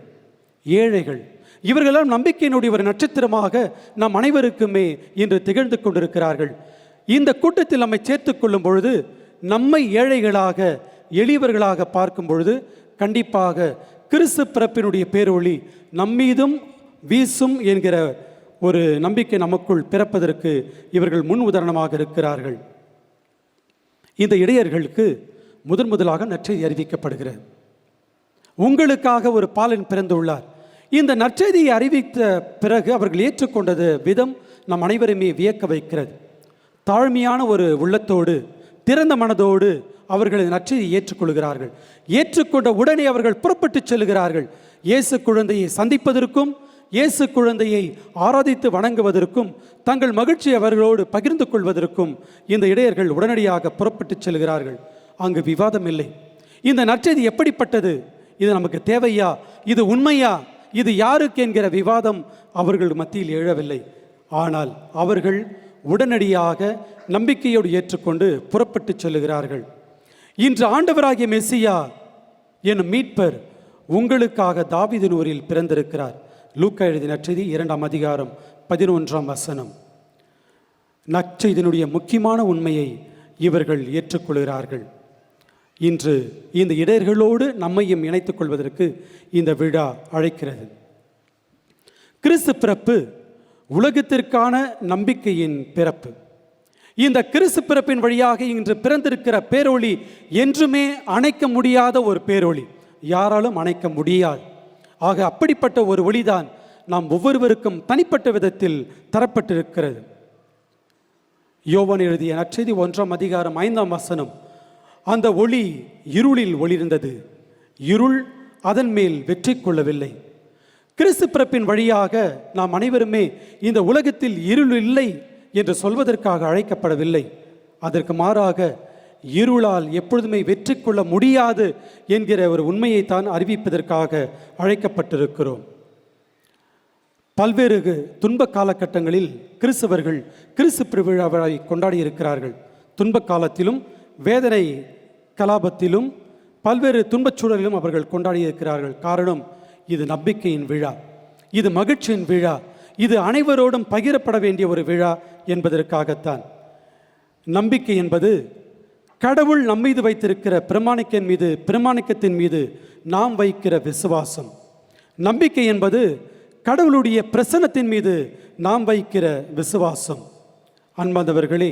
ஏழைகள். இவர்களெல்லாம் நம்பிக்கையினுடைய ஒரு நட்சத்திரமாக நம் அனைவருக்குமே இன்று திகழ்ந்து கொண்டிருக்கிறார்கள். இந்த கூட்டத்தில் நம்மை சேர்த்து கொள்ளும் பொழுது, நம்மை ஏழைகளாக எளியவர்களாக பார்க்கும் பொழுது, கண்டிப்பாக கிறிஸ்து பிறப்பினுடைய பேரொளி நம்மீதும் வீசும் என்கிற ஒரு நம்பிக்கை நமக்குள் பிறப்பதற்கு இவர்கள் முன் உதாரணமாக இருக்கிறார்கள். இந்த இடையர்களுக்கு முதலாக நற்செய்தி அறிவிக்கப்படுகிறது. உங்களுக்காக ஒரு பாலன் பிறந்துள்ளார். இந்த நற்செய்தியை அறிவித்த பிறகு அவர்கள் ஏற்றுக்கொண்டது விதம் நம் அனைவருமே வியக்க வைக்கிறது. தாழ்மையான ஒரு உள்ளத்தோடு திறந்த மனதோடு அவர்கள் நற்செய்தியை ஏற்றுக்கொள்கிறார்கள். ஏற்றுக்கொண்ட உடனே அவர்கள் புறப்பட்டு செல்கிறார்கள். இயேசு குழந்தையை சந்திப்பதற்கும் இயேசு குழந்தையை ஆராதித்து வணங்குவதற்கும் தங்கள் மகிழ்ச்சியை அவர்களோடு பகிர்ந்து கொள்வதற்கும் இந்த இடையர்கள் உடனடியாக புறப்பட்டு செல்கிறார்கள். அங்கு விவாதம் இல்லை. இந்த நற்செய்தி எப்படிப்பட்டது, இது நமக்கு தேவையா, இது உண்மையா, இது யாருக்கு என்கிற விவாதம் அவர்கள் மத்தியில் எழவில்லை. ஆனால் அவர்கள் உடனடியாக நம்பிக்கையோடு ஏற்றுக்கொண்டு புறப்பட்டு செல்லுகிறார்கள். இன்று ஆண்டவராகிய மெசியா என்னும் மீட்பர் உங்களுக்காக தாவீதின் ஊரில் பிறந்திருக்கிறார். லூக்கா எழுதிய நற்செய்தி 2ஆம் அதிகாரம் 11ஆம் வசனம். நற்செய்தியினுடைய முக்கியமான உண்மையை இவர்கள் ஏற்றுக்கொள்கிறார்கள். இன்று இந்த இடையர்களோடு நம்மையும் இணைத்துக் கொள்வதற்கு இந்த விழா அழைக்கிறது. கிறிஸ்து பிறப்பு உலகத்திற்கான நம்பிக்கையின் பிறப்பு. இந்த கிறிஸ்து பிறப்பின் வழியாக இன்று பிறந்திருக்கிற பேரொளி என்றுமே அணைக்க முடியாத ஒரு பேரொளி, யாராலும் அணைக்க முடியாது. ஆக அப்படிப்பட்ட ஒரு ஒளிதான் நாம் ஒவ்வொருவருக்கும் தனிப்பட்ட விதத்தில் தரப்பட்டிருக்கிறது. யோவான் எழுதிய நற்செய்தி 1ஆம் அதிகாரம் 5ஆம் வசனம், அந்த ஒளி இருளில் ஒளிர்ந்தது, இருள் அதன் மேல் வெற்றி கொள்ளவில்லை. கிறிஸ்து பிறப்பின் வழியாக நாம் அனைவருமே இந்த உலகத்தில் இருள் இல்லை என்று சொல்வதற்காக அழைக்கப்படவில்லை. அதற்கு மாறாக இருளால் எப்பொழுதுமே வெற்றி கொள்ள முடியாது என்கிற ஒரு உண்மையைத்தான் அறிவிப்பதற்காக அழைக்கப்பட்டிருக்கிறோம். பல்வேறு துன்ப காலகட்டங்களில் கிறிஸ்தவர்கள் கிறிஸ்து பெருவிழாவை கொண்டாடி இருக்கிறார்கள். துன்ப காலத்திலும் வேதனை கலாபத்திலும் பல்வேறு துன்பச் சூழலிலும் அவர்கள் கொண்டாடி இருக்கிறார்கள். காரணம், இது நம்பிக்கையின் விழா, இது மகிழ்ச்சியின் விழா, இது அனைவரோடும் பகிரப்பட வேண்டிய ஒரு விழா என்பதற்காகத்தான். நம்பிக்கை என்பது கடவுள் நம்மீது வைத்திருக்கிற பிரமாணிக்கத்தின் மீது நாம் வைக்கிற விசுவாசம். நம்பிக்கை என்பது கடவுளுடைய பிரசன்னத்தின் மீது நாம் வைக்கிற விசுவாசம். அன்பார்ந்தவர்களே,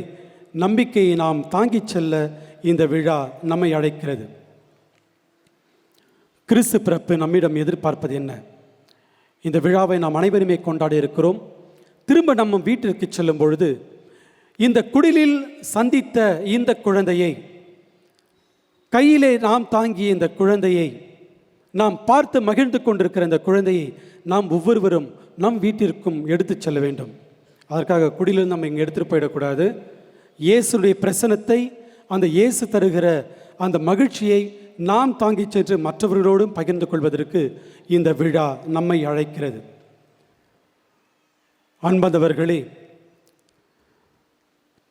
நம்பிக்கையை நாம் தாங்கிச் செல்ல இந்த விழா நம்மை அழைக்கிறது. கிறிஸ்து பிறப்பு நம்மிடம் எதிர்பார்ப்பது என்ன? இந்த விழாவை நாம் அனைவருமே கொண்டாடி இருக்கிறோம். திரும்ப நம்ம வீட்டிற்கு செல்லும் பொழுது இந்த குடிலில் சந்தித்த இந்த குழந்தையை, கையிலே நாம் தாங்கிய இந்த குழந்தையை, நாம் பார்த்து மகிழ்ந்து கொண்டிருக்கிற இந்த குழந்தையை நாம் ஒவ்வொருவரும் நம் வீட்டிற்கும் எடுத்து செல்ல வேண்டும். அதற்காக குடிலில் நம்ம இங்கே எடுத்துகிட்டு போயிடக்கூடாது. இயேசுடைய பிரசன்னத்தை, அந்த இயேசு தருகிற அந்த மகிழ்ச்சியை நாம் தாங்கி சென்று மற்றவர்களோடும் பகிர்ந்து கொள்வதற்கு இந்த விழா நம்மை அழைக்கிறது. அன்பந்தவர்களே,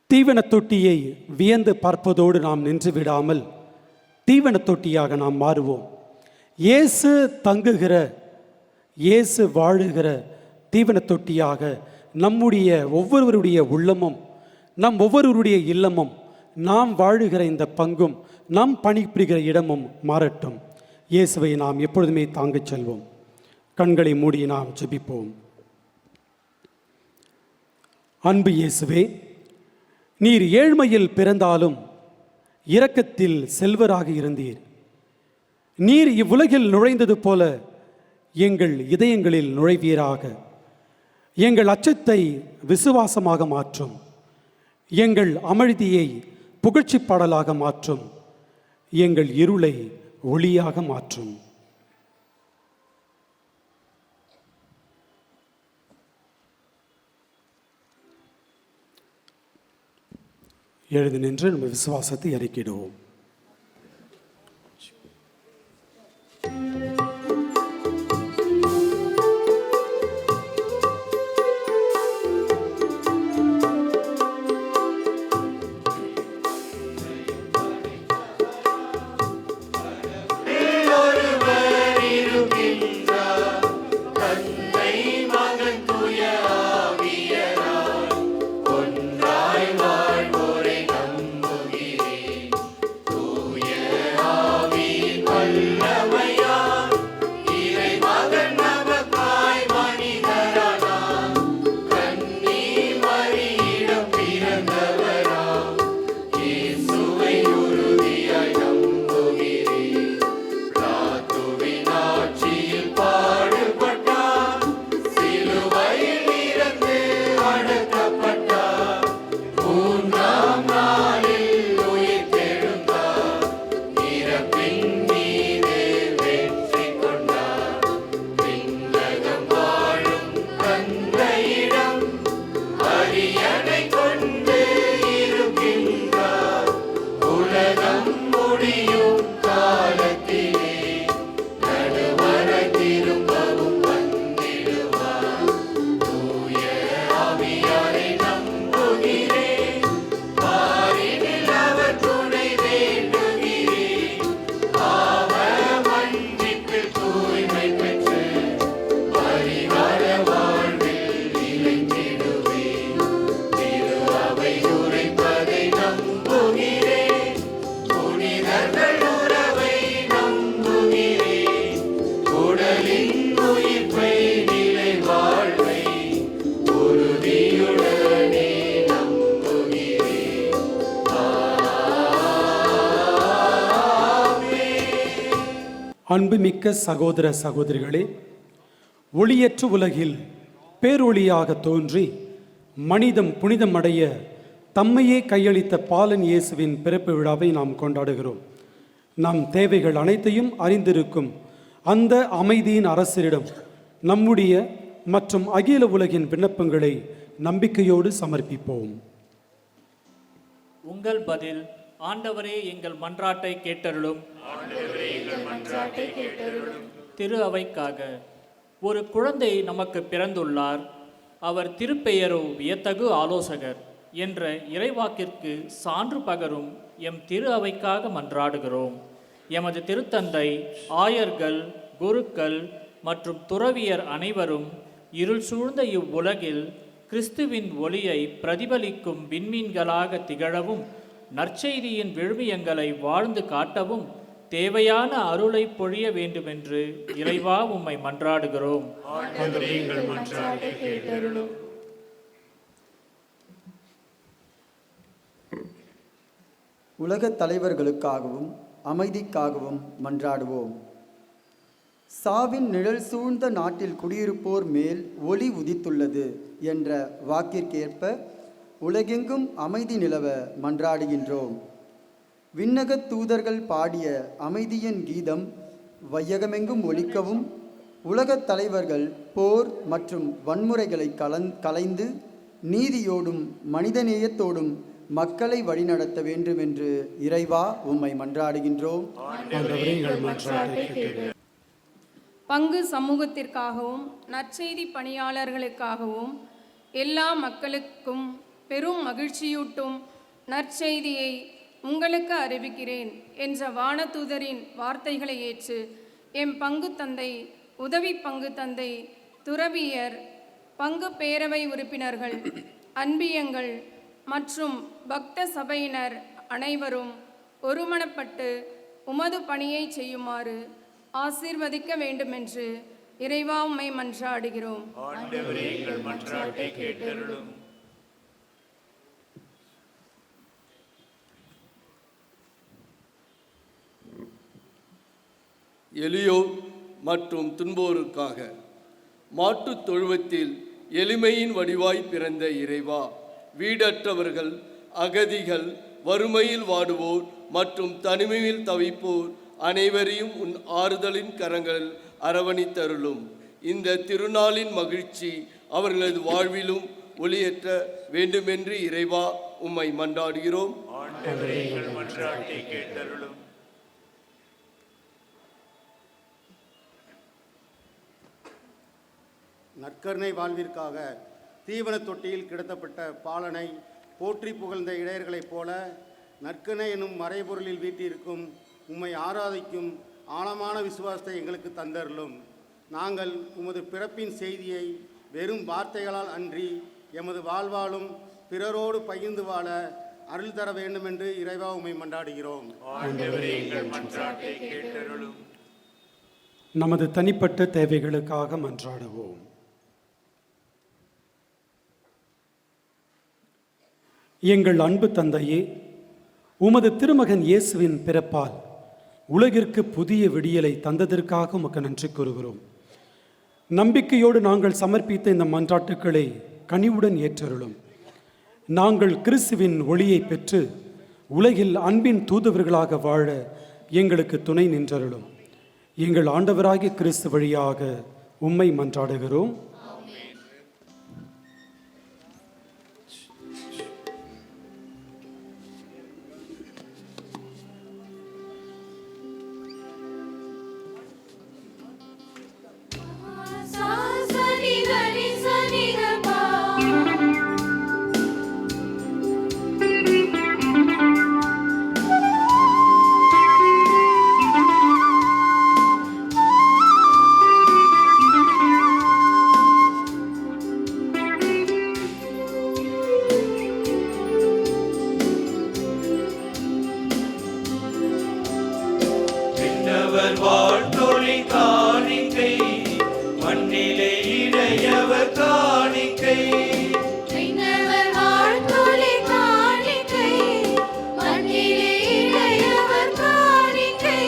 தீவன தொட்டியை வியந்து பார்ப்பதோடு நாம் நின்று விடாமல் தீவன தொட்டியாக நாம் மாறுவோம். இயேசு தங்குகிற, இயேசு வாழுகிற தீவன தொட்டியாக நம்முடைய ஒவ்வொருவருடைய உள்ளமும், நம் ஒவ்வொருவருடைய இல்லமும், நாம் வாழுகிற இந்த பங்கும், நாம் பணிபுரிகிற இடமும் மாறட்டும். இயேசுவை நாம் எப்பொழுதுமே தாங்கிச் செல்வோம். கண்களை மூடி நாம் ஜெபிப்போம். அன்பு இயேசுவே, நீர் ஏழ்மையில் பிறந்தாலும் இரக்கத்தில் செல்வராக இருந்தீர். நீர் இவ்வுலகில் நுழைந்தது போல எங்கள் இதயங்களில் நுழைவீராக. எங்கள் அச்சத்தை விசுவாசமாக மாற்றும், எங்கள் அமைதியை புகழ்ச்சி பாடலாக மாற்றும், எங்கள் இருளை ஒளியாக மாற்றும். எழுந்து நின்று நம்ம விசுவாசத்தை அறிக்கையிடுவோம். மன்னர்கள் உறவை நம்புகிறேன். உடலின் உயிர்ப்பை நிலை வாழ்வை உறுதியுடனே நம்புகிறேன். அன்புமிக்க சகோதர சகோதரிகளே, ஒளியற்ற உலகில் பேரொளியாக தோன்றி மனிதம் புனிதமடைய தம்மையே கையளித்த பாலன் இயேசுவின் பிறப்பு விழாவை நாம் கொண்டாடுகிறோம். நம் தேவைகள் அனைத்தையும் அறிந்திருக்கும் அந்த அமைதியின் அரசரிடம் நம்முடைய மற்றும் அகில உலகின் விண்ணப்பங்களை நம்பிக்கையோடு சமர்ப்பிப்போம். உங்கள் பதில்: ஆண்டவரே எங்கள் மன்றாட்டை கேட்டருளும். திரு அவைக்காக ஒரு குழந்தை நமக்கு பிறந்துள்ளார், அவர் திருப்பெயரோ வியத்தகு ஆலோசகர் என்ற இறைவாக்கிற்கு சான்று பகரும் எம் திரு அவைக்காக மன்றாடுகிறோம். எமது திருத்தந்தை, ஆயர்கள், குருக்கள் மற்றும் துறவியர் அனைவரும் இருள் சூழ்ந்த இவ்வுலகில் கிறிஸ்துவின் ஒளியை பிரதிபலிக்கும் விண்மீன்களாக திகழவும், நற்செய்தியின் விழுமியங்களை வாழ்ந்து காட்டவும் தேவையான அருளை பொழிய வேண்டுமென்று இறைவா உம்மை மன்றாடுகிறோம். உலகத் தலைவர்களுக்காகவும் அமைதிக்காகவும் மன்றாடுவோம். சாவின் நிழல் சூழ்ந்த நாட்டில் குடியிருப்போர் மேல் ஒளி உதித்துள்ளது என்ற வாக்கிற்கேற்ப உலகெங்கும் அமைதி நிலவ மன்றாடுகின்றோம். விண்ணகத் தூதர்கள் பாடிய அமைதியின் கீதம் வையகமெங்கும் ஒலிக்கவும், உலகத் தலைவர்கள் போர் மற்றும் வன்முறைகளை கலைந்து நீதியோடும் மனிதநேயத்தோடும் மக்களை வழிநடத்த வேண்டும் என்று இறைவா உம்மை மன்றாடுகின்றோம். பங்கு சமூகத்திற்காகவும் நற்செய்தி பணியாளர்களுக்காகவும் எல்லா மக்களுக்கும் பெரும் மகிழ்ச்சியூட்டும் நற்செய்தியை உங்களுக்கு அறிவிக்கிறேன் என்ற வானதூதரின் வார்த்தைகளை ஏற்று எம் பங்கு தந்தை, உதவி பங்கு தந்தை, துறவியர், பங்கு பேரவை உறுப்பினர்கள், அன்பியங்கள் மற்றும் பக்த சபையினர் அனைவரும் ஒருமனப்பட்டு உமது பணியை செய்யுமாறு ஆசீர்வதிக்க வேண்டுமென்று இறைவா உம்மை மன்றாடுகிறோம். எளியோர் மற்றும் துன்போருக்காக மாட்டுத் தொழுவத்தில் எளிமையின் வடிவாய் பிறந்த இறைவா, வீடற்றவர்கள், அகதிகள், வறுமையில் வாடுவோர் மற்றும் தனிமையில் தவிப்போர் அனைவரையும் உன் ஆறுதலின் கரங்களில் அரவணைத்தருளும். இந்த திருநாளின் மகிழ்ச்சி அவர்களது வாழ்விலும் ஒளியேற்ற வேண்டுமென்று இறைவா உம்மை மன்றாடுகிறோம். நற்கருணை வாழ்விற்காக தீவன தொட்டியில் கிடத்தப்பட்ட பாலனை போற்றி புகழ்ந்த இடையர்களைப் போல நற்கருணை எனும் மறைபொருளில் வீட்டிற்கும் உம்மை ஆராதிக்கும் ஆழமான விசுவாசத்தை எங்களுக்கு தந்தருளும். நாங்கள் உமது பிறப்பின் செய்தியை வெறும் வார்த்தைகளால் அன்றி எமது வாழ்வாலும் பிறரோடு பகிர்ந்து வாழ அருள் தர வேண்டும் என்று இறைவா உம்மை மன்றாடுகிறோம். நமது தனிப்பட்ட தேவைகளுக்காக மன்றாடுவோம். எங்கள் அன்பு தந்தையே, உமது திருமகன் இயேசுவின் பிறப்பால் உலகிற்கு புதிய விடியலை தந்ததற்காக உமக்கு நன்றி கூறுகிறோம். நம்பிக்கையோடு நாங்கள் சமர்ப்பித்த இந்த மன்றாட்டுக்களை கனிவுடன் ஏற்றருளும். நாங்கள் கிறிஸ்துவின் ஒளியை பெற்று உலகில் அன்பின் தூதுவர்களாக வாழ எங்களுக்கு துணை நின்றருளும். எங்கள் ஆண்டவராகிய கிறிஸ்து வழியாக உம்மை மன்றாடுகிறோம். விண்ணவர் வாழ்த்தொழி காணிக்கை மண்ணிலே இடையவர் காணிக்கை விண்ணவர் வாழ்த்தொழி காணிக்கை மண்ணிலே இடையவர் காணிக்கை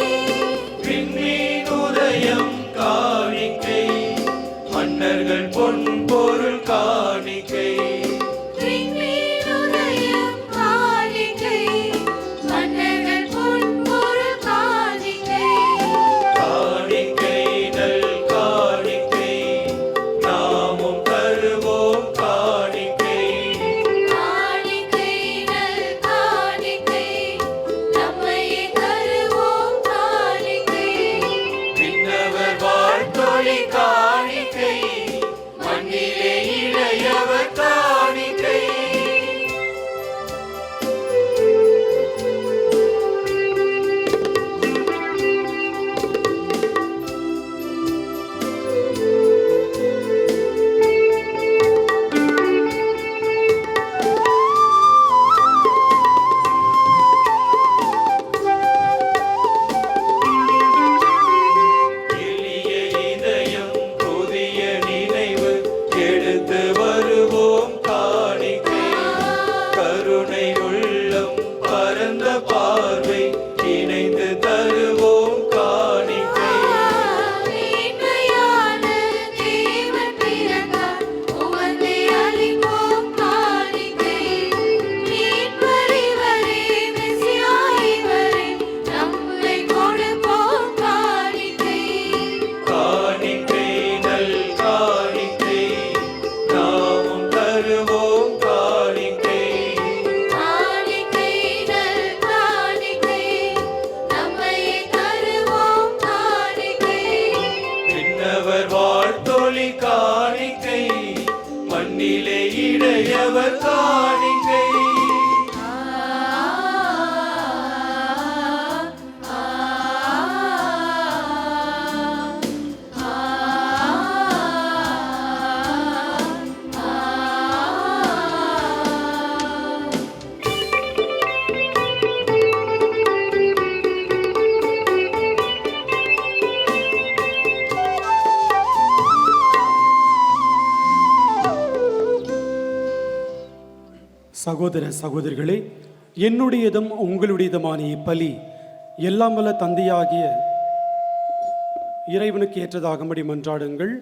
விண்மீன் உதயம் காணிக்கை மன்னர்கள் பொன்பொருள் காணிக்கை விண்மீன் உதயம் காணிக்கை மன்னர்கள் பொன்பொருள் காணிக்கை காணிக்கை நல் காணிக்கை நாமும் தருவோம் காணிக்கை காணிக்கை நல் காணிக்கை நம்மையே தருவோம் காணிக்கை விண்ணவர் வாழ்த்தொழி காணிக்கை மண்ணிலே இளையவர் காணிக்கை எளிய இதயம் புதிய நினைவு எடுத்து வருவோம் காணிக்கை கருணை உள்ளம் பரந்த பார்வை இணைந்து தருவோம் காணிக்கை மேன்மையான தேவன் பிறந்தார் உமதை அளிப்போம் காணிக்கை மீட்பர் இவரே மெசியா இவரே நம்மை கொடுப்போம் காணிக்கை காணிக்கை நல் காணிக்கை நாமும் தருவோம் காணிக்கை காணிக்கை நல் காணிக்கை நம்மையே தருவோம் காணிக்கை விண்ணவர் வாழ்த்தொழி காணிக்கை மண்ணிலே இடையவர் காணிக்கை சகோதர சகோதரிகளே, என்னுடையதும் உங்களுடையதுமான இப்பலி எல்லாம் வல்ல தந்தையாகிய இறைவனுக்கு ஏற்றதாகும்படி மன்றாடுங்கள்.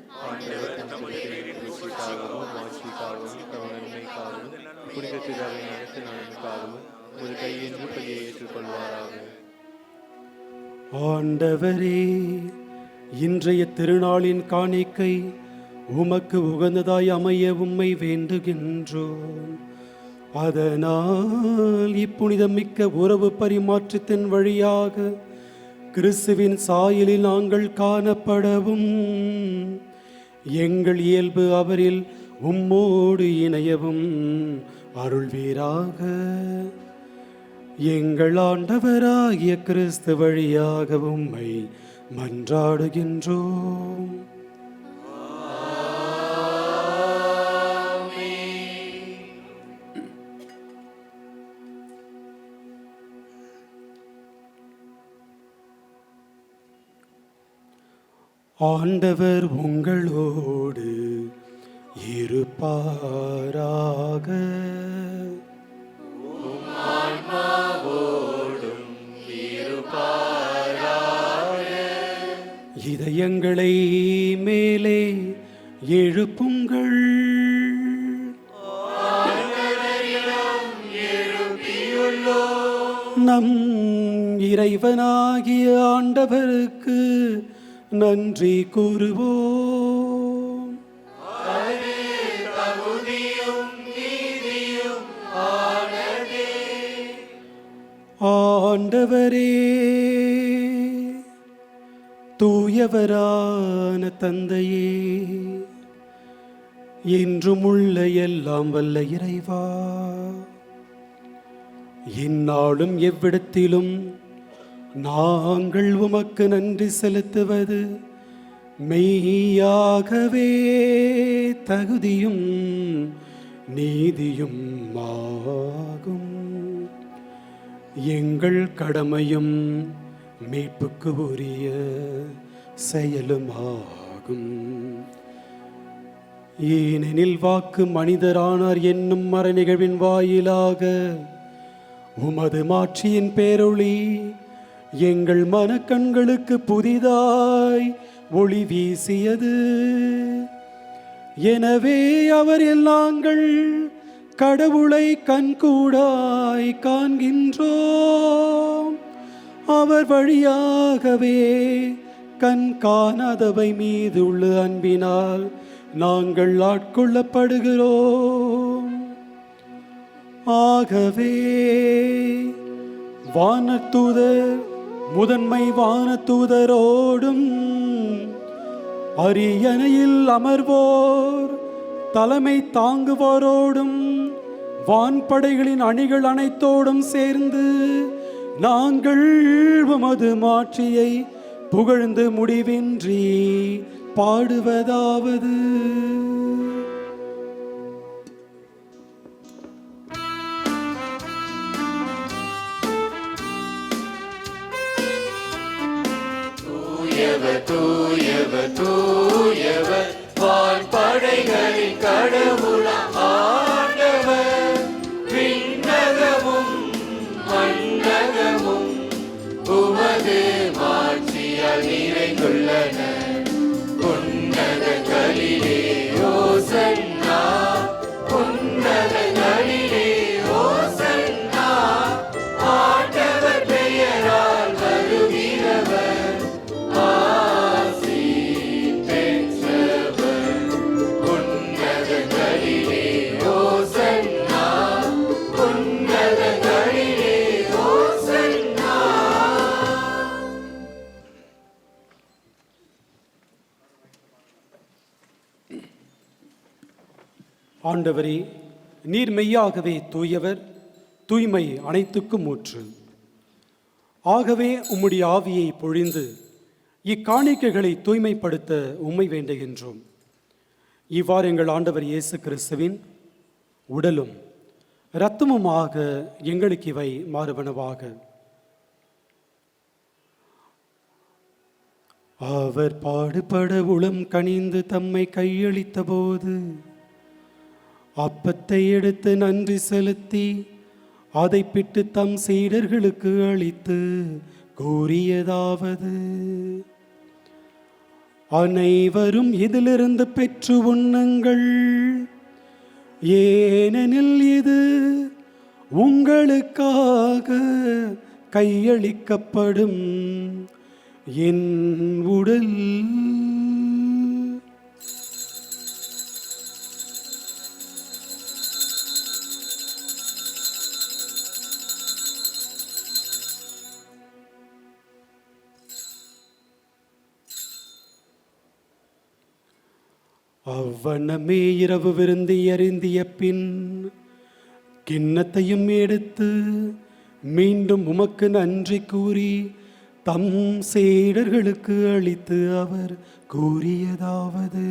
ஆண்டவரே, இன்றைய திருநாளின் காணிக்கை உமக்கு உகந்ததாய் அமைய உம்மை வேண்டுகின்றோம். அதனால் இப்புனிதமிக்க உறவு பரிமாற்றத்தின் வழியாக கிறிஸ்துவின் சாயலில் நாங்கள் காணப்படவும் எங்கள் இயல்பு அவரில் உம்மோடு இணையவும் அருள்வீராக. எங்கள் ஆண்டவராகிய கிறிஸ்து வழியாக உம்மை மன்றாடுகின்றோம். ஆண்டவர் உங்களோடு இருப்பாராக. இதயங்களை மேலே எழுப்புங்கள். நம் இறைவனாகிய ஆண்டவருக்கு நன்றி கூறுவோம். ஆண்டவரே, தூயவரான தந்தையே, என்றும் உள்ள எல்லாம் வல்ல இறைவா, இந்நாளும் எவ்விடத்திலும் நாங்கள் உமக்கு நன்றி செலுத்துவது மெய்யாகவே தகுதியும் நீதியும் ஆகும். எங்கள் கடமையும் மீட்புக்கு உரிய செயலுமாகும். ஏனெனில் வாக்கு மனிதரானார் என்னும் மறைநிகழ்வின் வாயிலாக உமது மாட்சியின் பேரொளி எங்கள் மனக்கண்களுக்கு புதிதாய் ஒளி வீசியது. எனவே அவரில் நாங்கள் கடவுளை கண்கூடாய் காண்கின்றோம். அவர் வழியாகவே கண் காணாதவை மீது உள்ள அன்பினால் நாங்கள் ஆட்கொள்ளப்படுகிறோம். ஆகவே வானதூதர் முதன்மை வானதூதரோடும் அரியணையில் அமர்வோர் தலைமை தாங்குவோரோடும் வான்படைகளின் அணிகள் அனைத்தோடும் சேர்ந்து நாங்கள் உமது மாட்சியை புகழ்ந்து முடிவின்றி பாடுவதாவது: தூயவர் தூயவர் தூயவர் வான்படைகளின் கடவுளாம் ஆண்டவர். விண்ணகமும் மண்ணகமும் உமது மாட்சியால் நிறைந்துள்ளன. உன்னதங்களிலே ஓசன்னா, உன்னதங்களிலே ஓசன்னா. ஆண்டவர் பெயரால் வருகிறவர் ஆசி பெற்றவர். உன்னதங்களிலே ஓசன்னா, உன்னதங்களிலே ஓசன்னா. ஆண்டவரே, நீர் மெய்யாகவே தூயவர், தூய்மை அனைத்துக்கும் ஊற்று. ஆகவே உம்முடைய ஆவியை பொழிந்து இக்காணிக்கைகளை தூய்மைப்படுத்த உம்மை வேண்டுகின்றோம். இவ்வாறு எங்கள் ஆண்டவர் இயேசு கிறிஸ்துவின் உடலும் இரத்தமுமாக எங்களுக்கு இவை மாறுவனவாக. அவர் பாடுபட உளம் கனிந்து தம்மை கையளித்த போது அப்பத்தை எடுத்து நன்றி செலுத்தி அதை பிட்டு தம் சீடர்களுக்கு அளித்து கூறியதாவது: அனைவரும் இதிலிருந்து பெற்று உண்ணுங்கள், ஏனெனில் இது உங்களுக்காக கையளிக்கப்படும் என் உடல். அவ்வண்ணமே இரவு விருந்தை அருந்திய பின் கிண்ணத்தையும் எடுத்து மீண்டும் உமக்கு நன்றி கூறி தம் சீடர்களுக்கு அளித்து அவர் கூறியதாவது: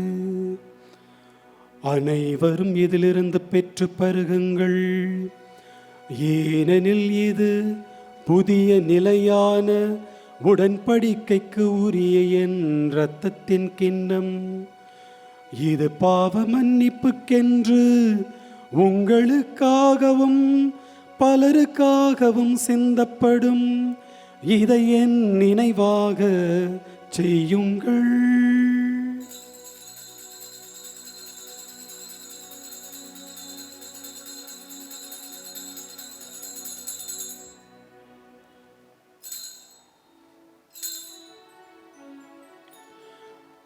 அனைவரும் இதிலிருந்து பெற்று பருகுங்கள், ஏனெனில் இது புதிய நிலையான உடன்படிக்கைக்கு உரிய என் இரத்தத்தின் கிண்ணம். இது பாவ மன்னிப்புக்கென்று உங்களுக்காகவும் பலருக்காகவும் சிந்தப்படும். இதை என் நினைவாக செய்யுங்கள்.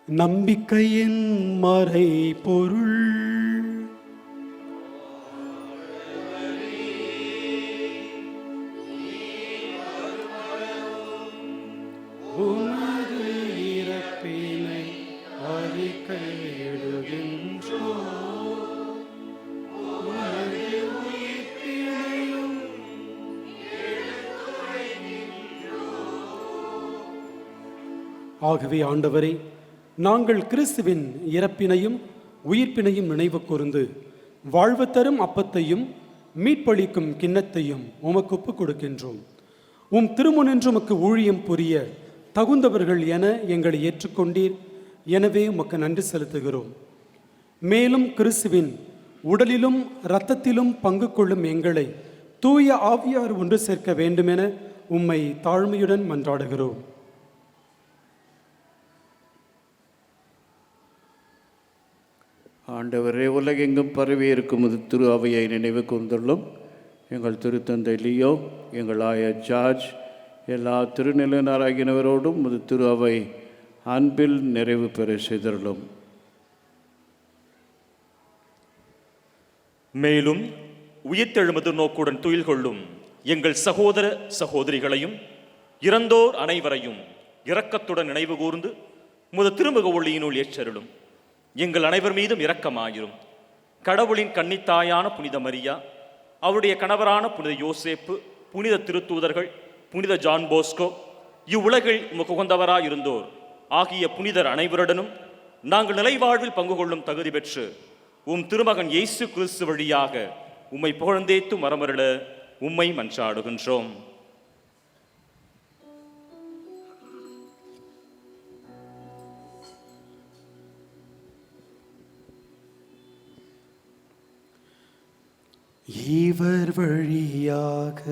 நம்பிக்கையின் மறை பொருள். உமது இறப்பினை அறிக்கையிடுகின்றோம், உமது உயிர்ப்பினையும் ஆகவே ஆண்டவரே, நாங்கள் கிறிஸ்துவின் இறப்பினையும் உயிர்ப்பினையும் நினைவு கூர்ந்து வாழ்வு தரும் அப்பத்தையும் மீட்பளிக்கும் கிண்ணத்தையும் உமக்கு ஒப்புக் கொடுக்கின்றோம். உம் திருமுனின்று உமக்கு ஊழியம் புரிய தகுந்தவர்கள் என எங்களை ஏற்றுக்கொண்டீர். எனவே உமக்கு நன்றி செலுத்துகிறோம். மேலும் கிறிஸ்துவின் உடலிலும் இரத்தத்திலும் பங்கு கொள்ளும் எங்களை தூய ஆவியார் ஒன்று சேர்க்க வேண்டுமென உம்மை தாழ்மையுடன் மன்றாடுகிறோம். ஆண்டவரே, உலகெங்கும் பரவி இருக்கும் திரு அவையை நினைவு கூர்ந்துள்ளோம். எங்கள் திருத்தந்தை லியோ, எங்கள் ஆயர் ஜார்ஜ், எல்லா திருநிலையினராகினவரோடும் திரு அவை அன்பில் நிறைவு பெற செய்துள்ளோம். மேலும் உயிர்த்தெழுமது நோக்குடன் துயில் கொள்ளும் எங்கள் சகோதர சகோதரிகளையும் இறந்தோர் அனைவரையும் இரக்கத்துடன் நினைவு கூர்ந்து முத திருமுக ஒளியினுள் ஏற்றருளும். எங்கள் அனைவர் மீதும் இரக்கமாயிரும். கடவுளின் கன்னித்தாயான புனித மரியா, அவருடைய கணவரான புனித யோசேப்பு, புனித திருத்தூதர்கள், புனித ஜான் போஸ்கோ, இவ்வுலகில் உமக்கு உகந்தவராயிருந்தோர் ஆகிய புனிதர் அனைவருடனும் நாங்கள் நிலைவாழ்வில் பங்கு கொள்ளும் தகுதி பெற்று உம் திருமகன் இயேசு கிறிஸ்து வழியாக உம்மை புகழ்ந்தேத்து மரமருள உம்மை மன்றாடுகின்றோம். இவர் வழியாக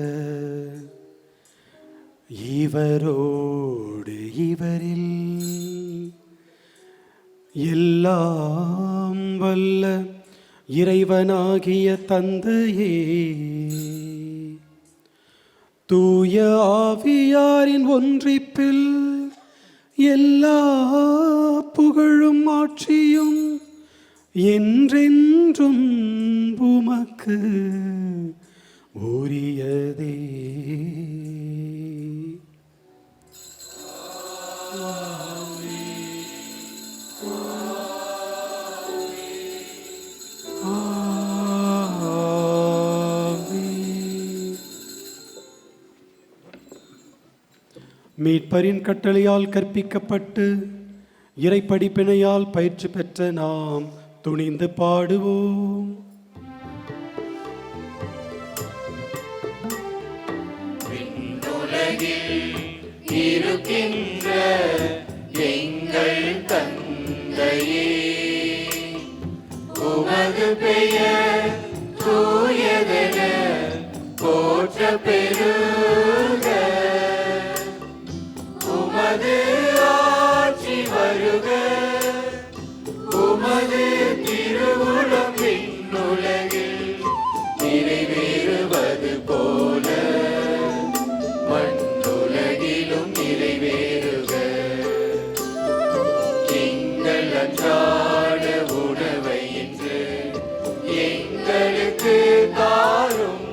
இவரோடு இவரில் எல்லாம் வல்ல இறைவனாகிய தந்தையே, தூய ஆவியாரின் ஒன்றிப்பில் எல்லா புகழும் ஆட்சியும் என்றென்றும் உமக்கு உரியதே. மீட்பரின் கட்டளையால் கற்பிக்கப்பட்டு இறைப்படிப்பினையால் பயிற்சி பெற்ற நாம் துணிந்து பாடுவோம். இருக்கின்ற எங்கள் தந்தையே, உமது பெயர் தூயதென போற்ற பெறுக. உமது ஆட்சி வருக. உமது திருவுளம் விண்ணுலகில் நிறைவேறுவது போல மண்ணுலகிலும் நிறைவேறுக. எங்கள் அன்றாட உணவை இன்று எங்களுக்கு தாரும்.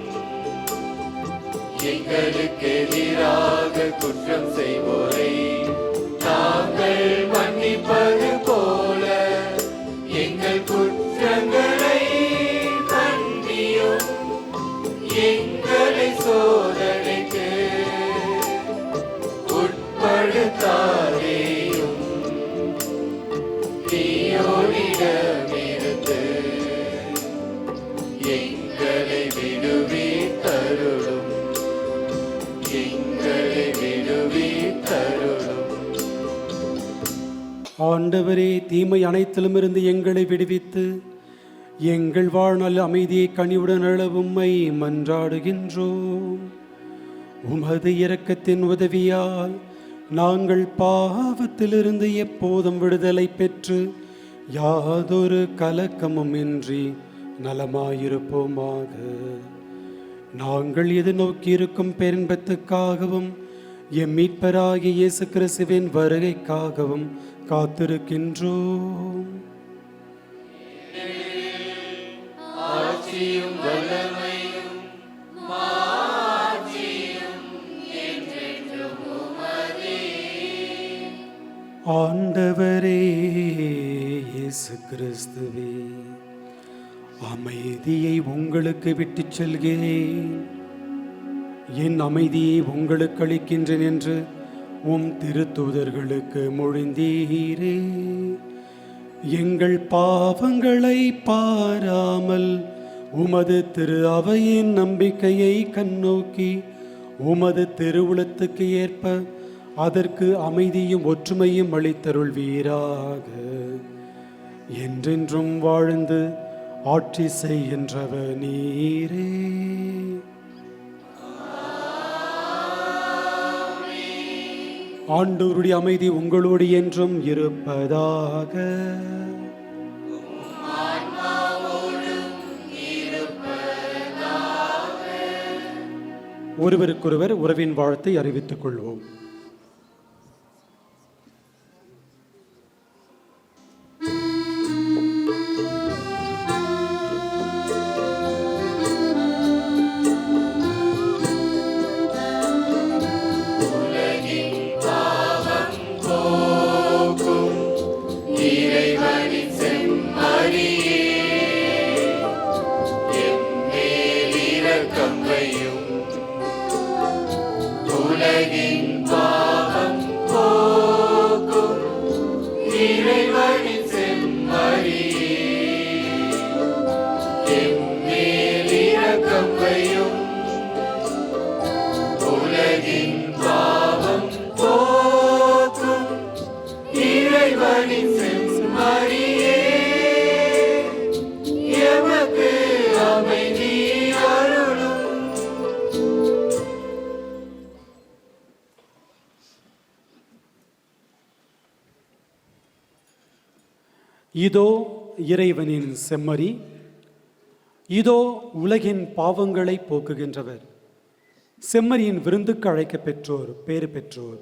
எங்களுக்கு எதிராக குற்றம் செய்வோரை நாங்கள் மன்னிப்பது போல எங்கள் குற்றங்களை மன்னியும். எங்களை சோதனைக்கு உட்படுத்தாதேயும், தீயோனிடமிருந்து எங்களை விடுவித்தருளும். எங்களை விடுவித்தருளும். ஆண்டவரே, தீமை அனைத்திலுமிருந்து எங்களை விடுவித்து எங்கள் வாழ்நாள் அமைதியை கனிவுடன் அள உம்மை மன்றாடுகின்றோம். உமது இரக்கத்தின் உதவியால் நாங்கள் பாவத்திலிருந்து எப்போதும் விடுதலை பெற்று யாதொரு கலக்கமும் இன்றி நலமாயிருப்போமாக. நாங்கள் எதிர்நோக்கி இருக்கும் பேரின்பத்துக்காகவும் எம் மீட்பராகிய இயேசு கிறிஸ்துவின் வருகைக்காகவும் காத்திருக்கின்றோம். ஆட்சியும் வல்லமையும் மாட்சியும் என்றென்றும் உமதே. ஆண்டவரே இயேசு கிறிஸ்துவே, அமைதியை உங்களுக்கு விட்டுச் செல்கிறேன், என் அமைதியை உங்களுக்கு அளிக்கின்றேன் என்று உம் திருத்தூதர்களுக்கு மொழிந்தீரே. எங்கள் பாவங்களை பாராமல் உமது திரு அவையின் நம்பிக்கையை கண்ணோக்கி உமது திருவுளத்துக்கு ஏற்ப அதற்கு அமைதியும் ஒற்றுமையும் அளித்தருள்வீராக. என்றென்றும் வாழ்ந்து ஆட்சி செய்கின்றவர் நீரே. ஆண்டவருடைய அமைதி உங்களோடு என்றும் இருப்பதாக. ஒருவருக்கொருவர் உறவின் வாழ்த்தை அறிவித்துக் கொள்வோம். இதோ இறைவனின் செம்மறி, இதோ உலகின் பாவங்களை போக்குகின்றவர். செம்மறியின் விருந்துக்கு அழைக்க பெற்றோர் பேறு பெற்றோர்.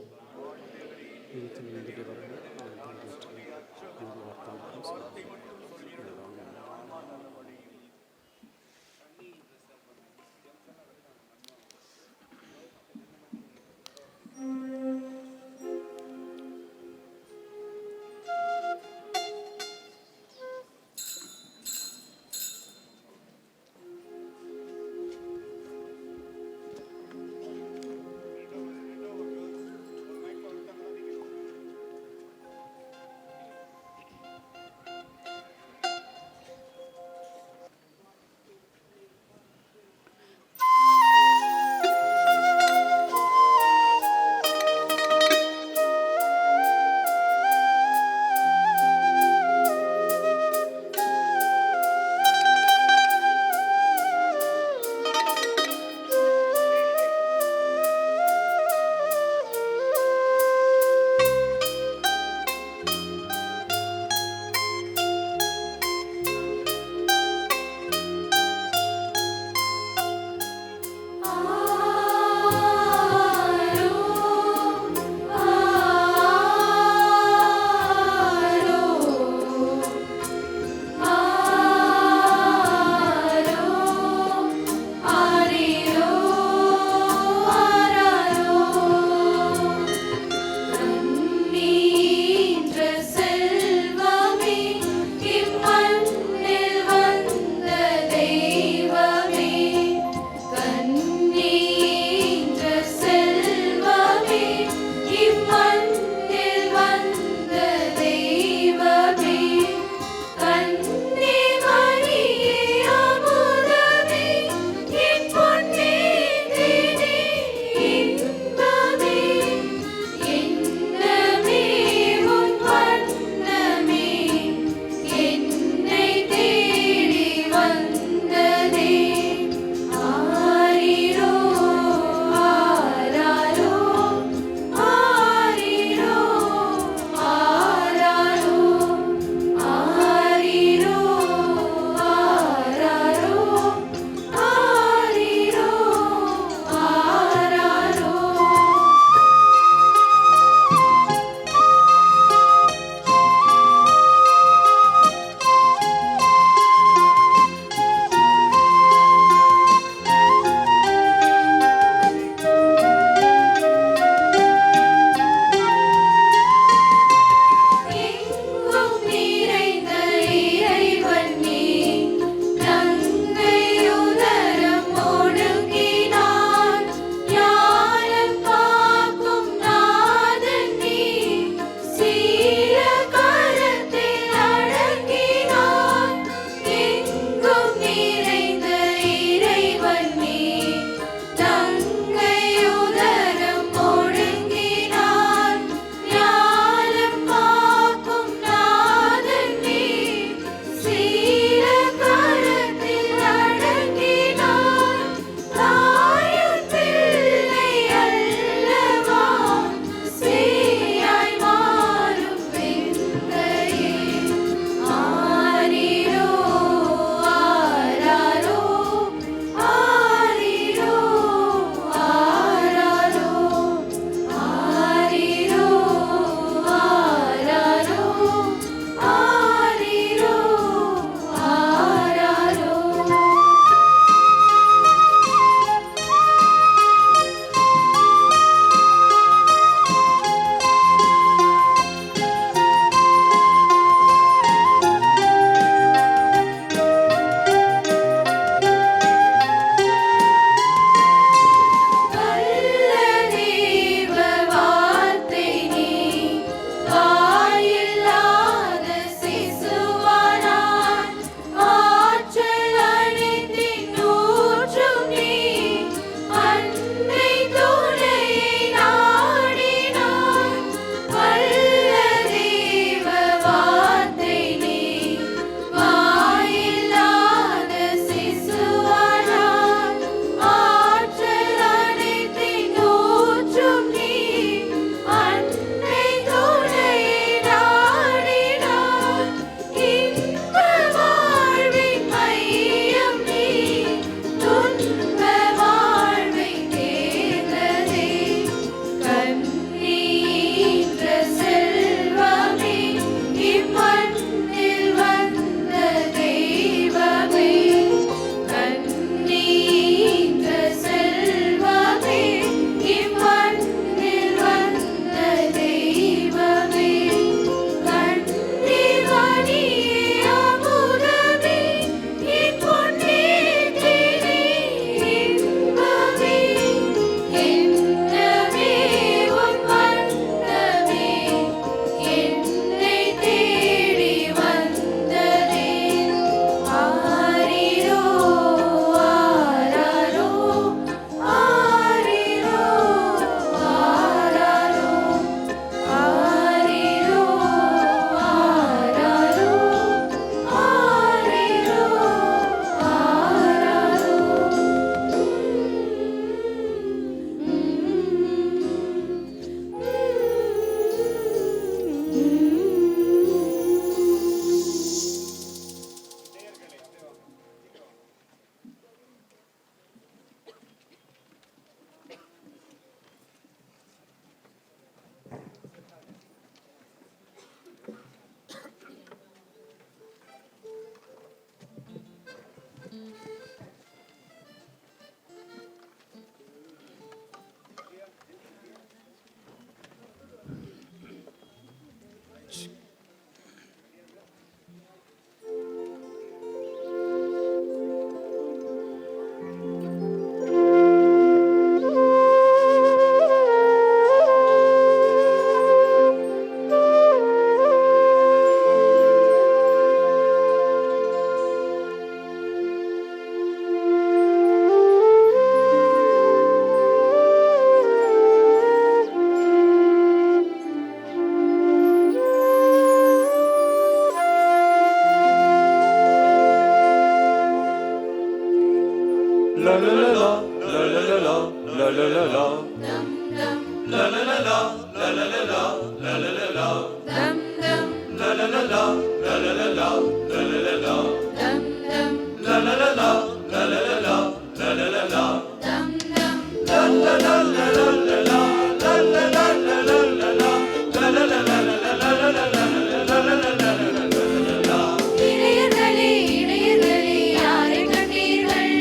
இளையர்களே இளையர்களே யாரை கண்டீர்கள்?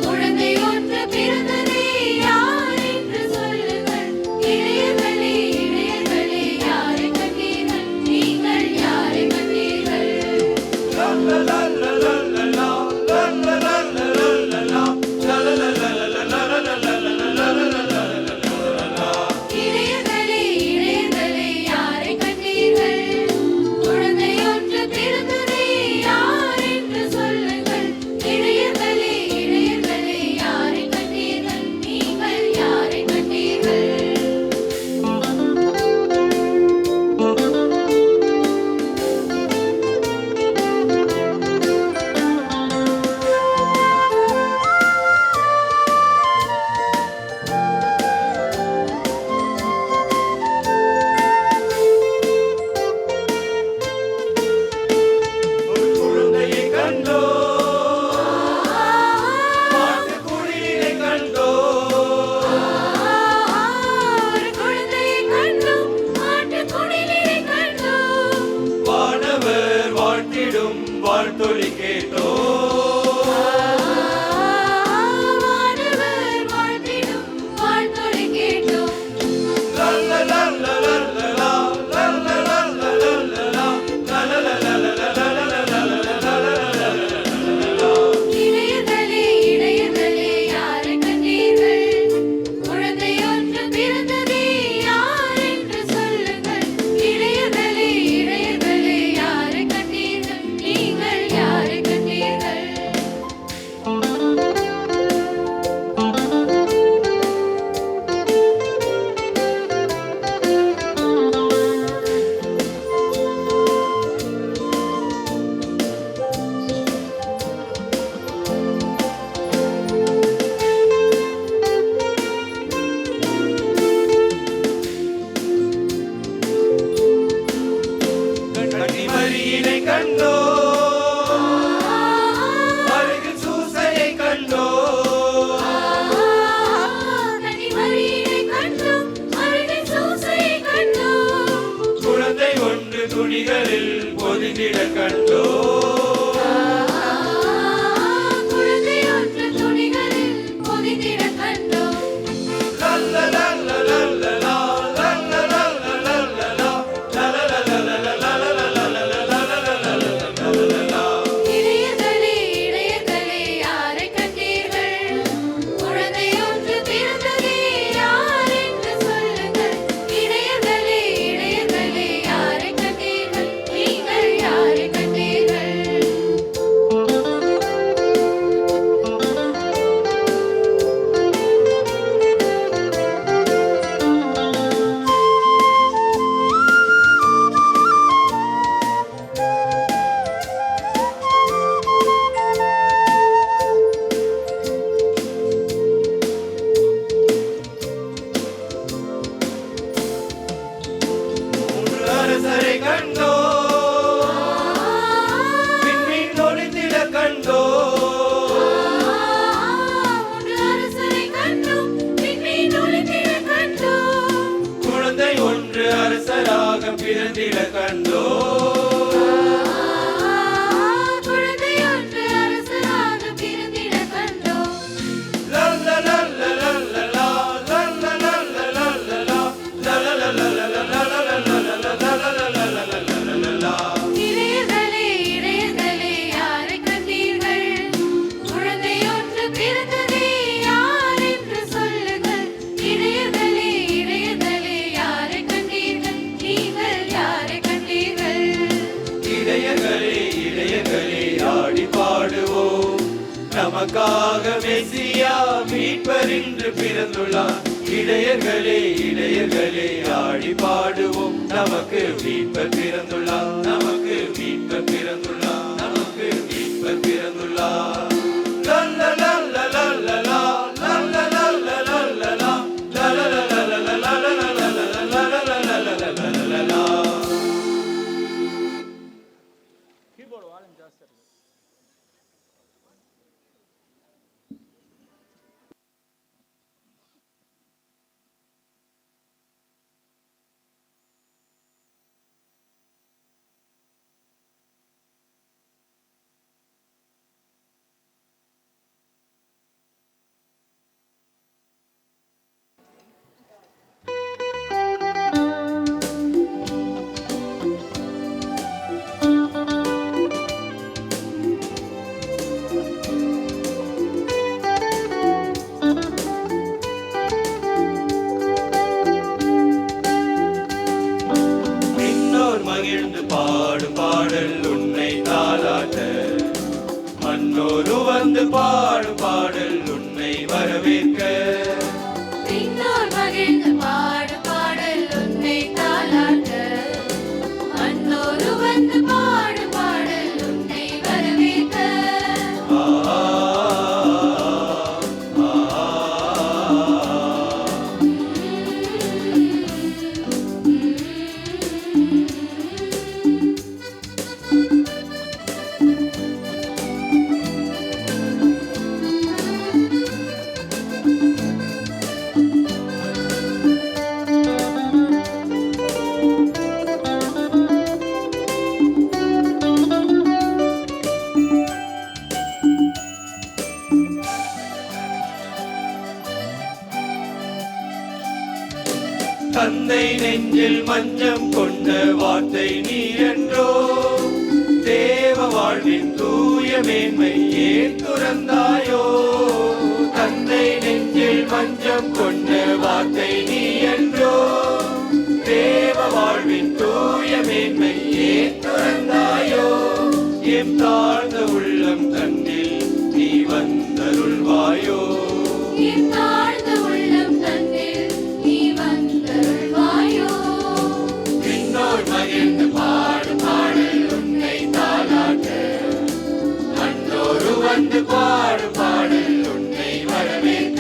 குழந்தை ஒன்று பிறந்ததே யார் என்று சொல்லுங்கள். இளையர்களே இளையர்களே யாரை கண்டீர்கள்? நீங்கள் யாரை கண்டீர்கள்? இளையர்களே இளையர்களே யாரை கண்டீர்கள்? குழந்தை ஒன்று பிறந்ததே யார் என்று சொல்லுங்கள். இளையர்களே இளையர்களே யாரை கண்டீர்கள்? நீங்கள் யாரை கண்டீர்கள்? குழந்தையை கண்டோ, மாட்டுக்குடிலை கண்டோ, ஒரு குழந்தையை கண்டோம், ஆட்டுக்குடிலை கண்டோம். வானவர் வாழ்த்திடும் வாழ்த்தொலி கேட்டோ. வானவர் வாழ்த்திடும் வாழ்த்தொலி கேட்டோம். இளையர்களே இளையர்களே யாரை கண்டீர்கள்? குழந்தை ஒன்று பிறந்ததே யார் என்று சொல்லுங்கள். இளையர்களே இளையர்களே யாரை கண்டீர்கள்? நீங்கள் யாரை கண்டீர்கள்? கன்னிமரியினை கண்டோ, அருகில் சூசையை கண்டோ. கன்னிமரியினை கண்டோம், அருகில் சூசையை கண்டோம். குழந்தை ஒன்று துணிகளில் பொதிந்திட கண்டோ. குழந்தை ஒன்று துணிகளில் பொதிந்திட கண்டோம். இளையர்களே இளையர்களே யாரை கண்டீர்கள்? குழந்தை ஒன்று பிறந்ததே யார் என்று சொல்லுங்கள். இளையர்களே இளையர்களே யாரை கண்டீர்கள்? நீங்கள் யாரை கண்டீர்கள்? மூன்று அரசரை கண்டோ, விண்மீன் ஒளிந்திட கண்டோ. மூன்று அரசரை கண்டோம், விண்மீன் ஒளிந்திட கண்டோம். குழந்தை ஒன்று அரசராக பிறந்திட கண்டோ. குழந்தை ஒன்று அரசராக பிறந்திட கண்டோம். லல்லலல்லலல்லலா, லல்லலல்லலல்லலா, லல்லலல்லலல்லலா, நமக்காக மெசியா மீட்பர் இன்று பிறந்துள்ளார். இடையர்களே இடையர்களே ஆடி பாடுவோம், நமக்கு மீட்பர் பிறந்துள்ளார், நமக்கு மீட்பர் பிறந்துள்ளார், நமக்கு மீட்பர் பிறந்துள்ளார். மகிழ்ந்து பாடும் பாடல் உன்னை தாளாட்ட, மன்னோரு வந்து பாடும் பாடல் உன்னை வரவேற்க. விண்ணோர் மகிழ்ந்து பாடும் பாடல் உன்னை தாளாட்ட, மன்னோரு வந்து பாடும் பாடல் உன்னை வரவேற்க. தந்தை நெஞ்சில் மஞ்சம் கொண்ட வார்த்தை நீ என்றோ, தேவ வாழ்வின் தூய மேன்மை ஏன் துறந்தாயோ. தந்தை நெஞ்சில் மஞ்சம் கொண்ட வார்த்தை நீ என்றோ, தேவ வாழ்வின் தூய மேன்மை ஏன் துறந்தாயோ. எம் தாழ்ந்த உள்ளம் தன்னில் நீ வந்தருள்வாயோ, என் தாழ்ந்த உள்ளம் தன்னில் நீ வந்தருள்வாயோ. விண்ணோர் மகிழ்ந்து பாடும் பாடல் உன்னை தாளாட்ட, மன்னோரு வந்து பாடும் பாடல் உன்னை வரவேற்க.